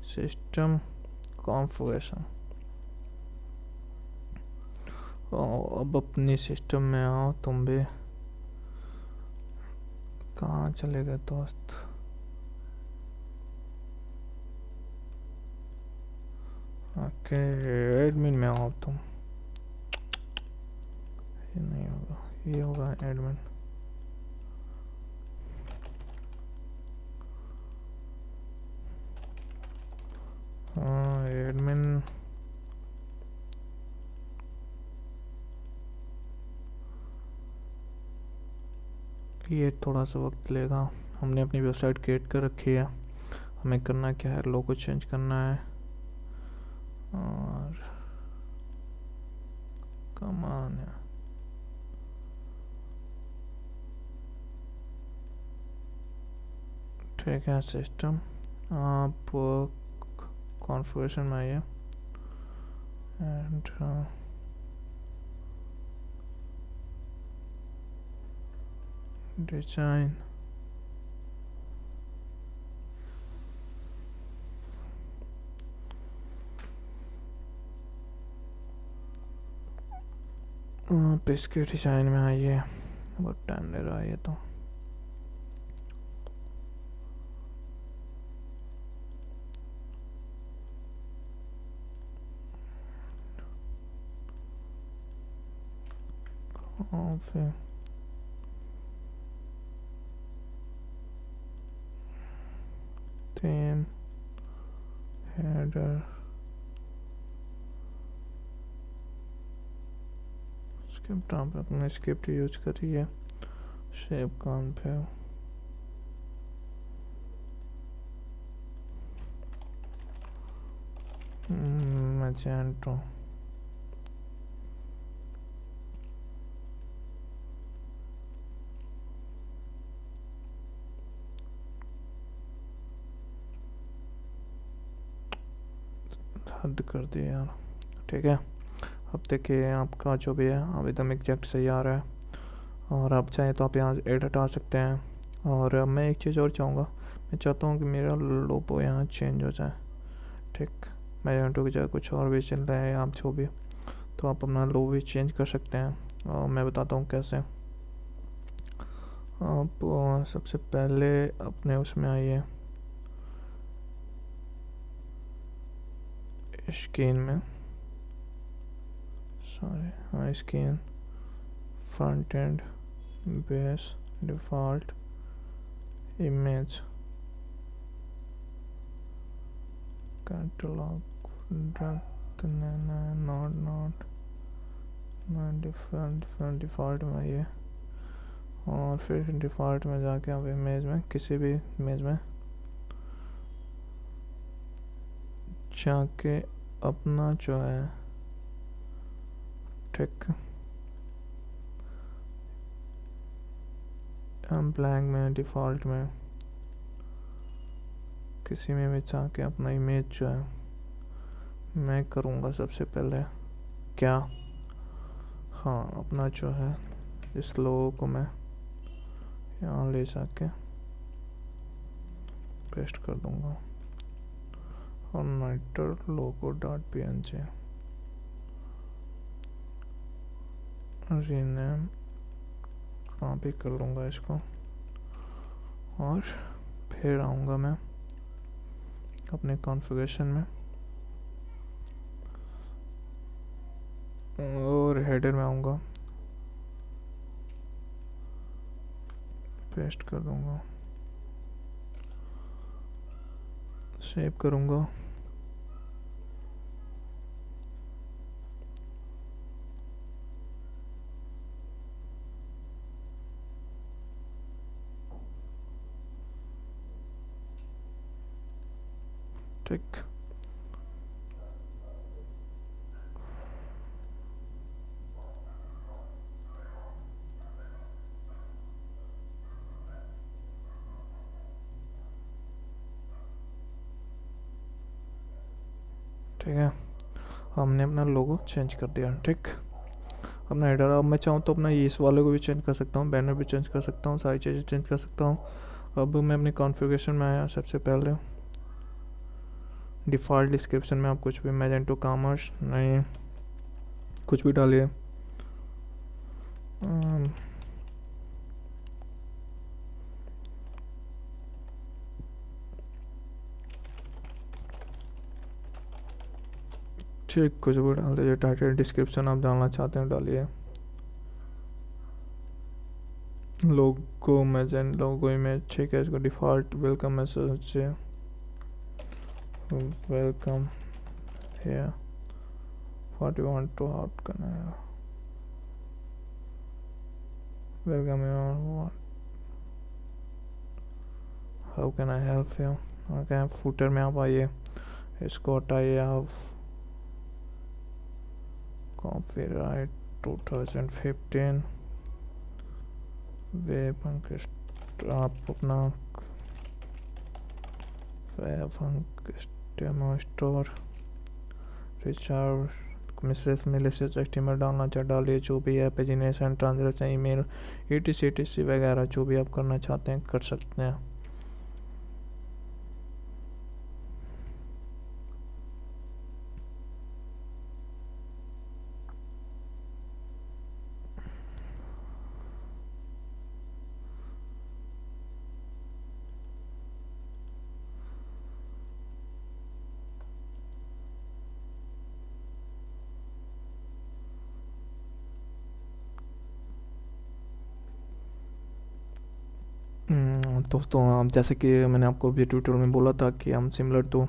सिस्टम कॉन्फ़िगरेशन, अब अपनी सिस्टम में आओ तुम भी। कहाँ चले गए दोस्त? ओके, एडमिन में आओ तुम। ये नहीं होगा, ये होगा एडमिन। ये थोड़ा सा वक्त लेगा। हमने अपनी वेबसाइट क्रिएट कर रखी है। हमें करना क्या है, लोगो चेंज करना है और कमान है। ठीक है, सिस्टम आप कॉन्फ़िगरेशन में आइए एंड डिज़ाइन। आप इसके डिज़ाइन में आइए। बहुत टाइम ले रहा है ये तो। और फिर थीम, हेडर, स्क्रिप्ट आप अपने स्क्रिप्ट यूज करिए। शेप कौन पे मैजेंटो। हद कर दिया यार। ठीक है, अब देखिए आपका जो भी है अब एकदम एग्जैक्ट सही आ रहा है। और आप चाहें तो आप यहाँ एड हटा सकते हैं। और मैं एक चीज़ और चाहूँगा, मैं चाहता हूँ कि मेरा लोगो यहाँ चेंज हो जाए। ठीक, मैजेंटो की जगह कुछ और भी चल रहा है आप जो भी, तो आप अपना लोगो भी चेंज कर सकते हैं। और मैं बताता हूँ कैसे। आप सबसे पहले अपने उसमें आइए, स्क्रीन में, सॉरी हाँ screen, front end, base, default, image, catalogue, not default में आइए। और फिर डिफ़ॉल्ट में जाके आप इमेज में, किसी भी इमेज में जाके अपना जो है, ठीक, हम ब्लैंक में, डिफ़ॉल्ट में, किसी में भी जाके अपना इमेज जो है मैं करूँगा सबसे पहले क्या, हाँ अपना जो है इस लोगो को मैं यहाँ ले जाके पेस्ट कर दूँगा। और nighter logo dot png rename कहाँ भी कर लूँगा इसको। और फिर आऊँगा मैं अपने कॉन्फ़िगरेशन में और हेडर में आऊँगा, पेस्ट कर दूँगा, सेव करूँगा। ठीक, ठीक है, हमने अपना लोगो चेंज कर दिया। ठीक, अपना हेडर, अब मैं चाहूँ तो अपना इस वाले को भी चेंज कर सकता हूँ, बैनर भी चेंज कर सकता हूँ, सारी चीज़ें चेंज कर सकता हूँ। अब मैं अपने कॉन्फ़िगरेशन में आया। सबसे पहले डिफ़ॉल्ट डिस्क्रिप्शन में आप कुछ भी, मैजेंटो कॉमर्स नहीं, कुछ भी डालिए। ठीक, कुछ भी डाल दीजिए। टाइटल डिस्क्रिप्शन आप डालना चाहते हैं डालिए। लोगो मैजेंट, लोगो इमेज, ठीक है, इसको डिफ़ॉल्ट वेलकम मैसेज है, welcome here, what you want to out करना है, welcome here, how can I help you. Okay, footer में आप आइए, इसको हटाइए आप। कॉपीराइट 2015 वेब आप अपना वेब डेमो स्टोर रिचार्ज मिसेस मिलेसियस एचटीएमएल डालना चाहे डालिए, जो भी है पेजिनेशन ट्रांजैक्शन ईमेल ETC वगैरह जो भी आप करना चाहते हैं कर सकते हैं। दोस्तों, जैसे कि मैंने आपको भी ट्यूटोरियल में बोला था कि हम सिमिलर टू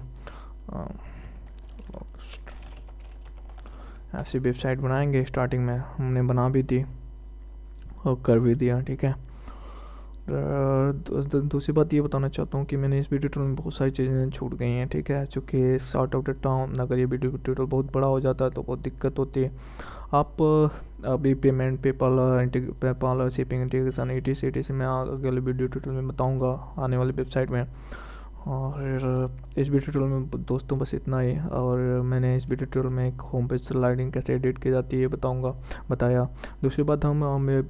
ऐसी वेबसाइट बनाएंगे। स्टार्टिंग में हमने बना भी दी और कर भी दिया, ठीक है। दूसरी बात ये बताना चाहता हूँ कि मैंने इस वीडियो ट्यूटोरियल में बहुत सारी चीज़ें छूट गई हैं, ठीक है, चूँकि शॉर्ट आउट द टाइम अगर ये वीडियो ट्यूटोरियल बहुत बड़ा हो जाता है तो बहुत दिक्कत होती है। आप अभी payment PayPal shipping integration ETC मैं अगले वीडियो ट्यूटोरियल में बताऊँगा आने वाली वेबसाइट में। और इस वीडियो ट्यूटोरियल में दोस्तों बस इतना ही। और मैंने इस वीडियो ट्यूटोरियल में एक होम पेज स्लाइडिंग कैसे एडिट की जाती है बताया। दूसरी बात हम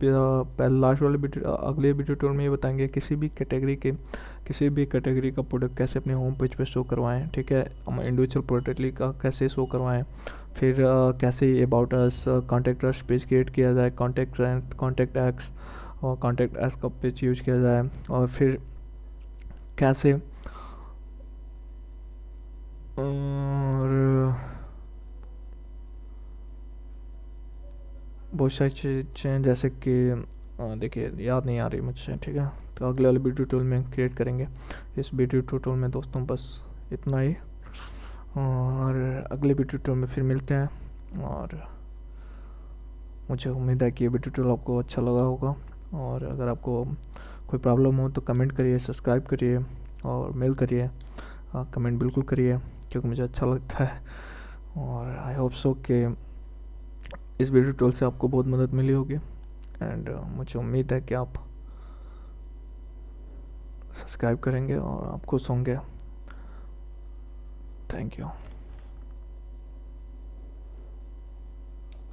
पहले लास्ट वाले अगले वीडियो ट्यूटोरियल में ये बताएंगे किसी भी कैटेगरी का प्रोडक्ट कैसे अपने होम पेज पे शो करवाएं, ठीक है। हम इंडिविजुअल प्रोडक्ट का कैसे शो करवाएं, फिर कैसे about us contact us page create किया जाए, कॉन्टैक्ट एक्स और कॉन्टैक्ट एस का पेज यूज किया जाए, और फिर कैसे और बहुत सारी चीज़ें जैसे कि देखिए याद नहीं आ रही मुझसे, ठीक है, तो अगले वाले वीडियो ट्यूटोरियल में क्रिएट करेंगे। इस वीडियो ट्यूटोरियल में दोस्तों बस इतना ही, और अगले वीडियो ट्यूटोरियल में फिर मिलते हैं। और मुझे उम्मीद है कि ये वीडियो ट्यूटोरियल आपको अच्छा लगा होगा। और अगर आपको कोई प्रॉब्लम हो तो कमेंट करिए, सब्सक्राइब करिए और मेल करिए। कमेंट बिल्कुल करिए क्योंकि मुझे अच्छा लगता है। और आई होप सो कि इस वीडियो ट्यूटोरियल से आपको बहुत मदद मिली होगी। एंड मुझे उम्मीद है कि आप सब्सक्राइब करेंगे और आप खुश होंगे। Thank you.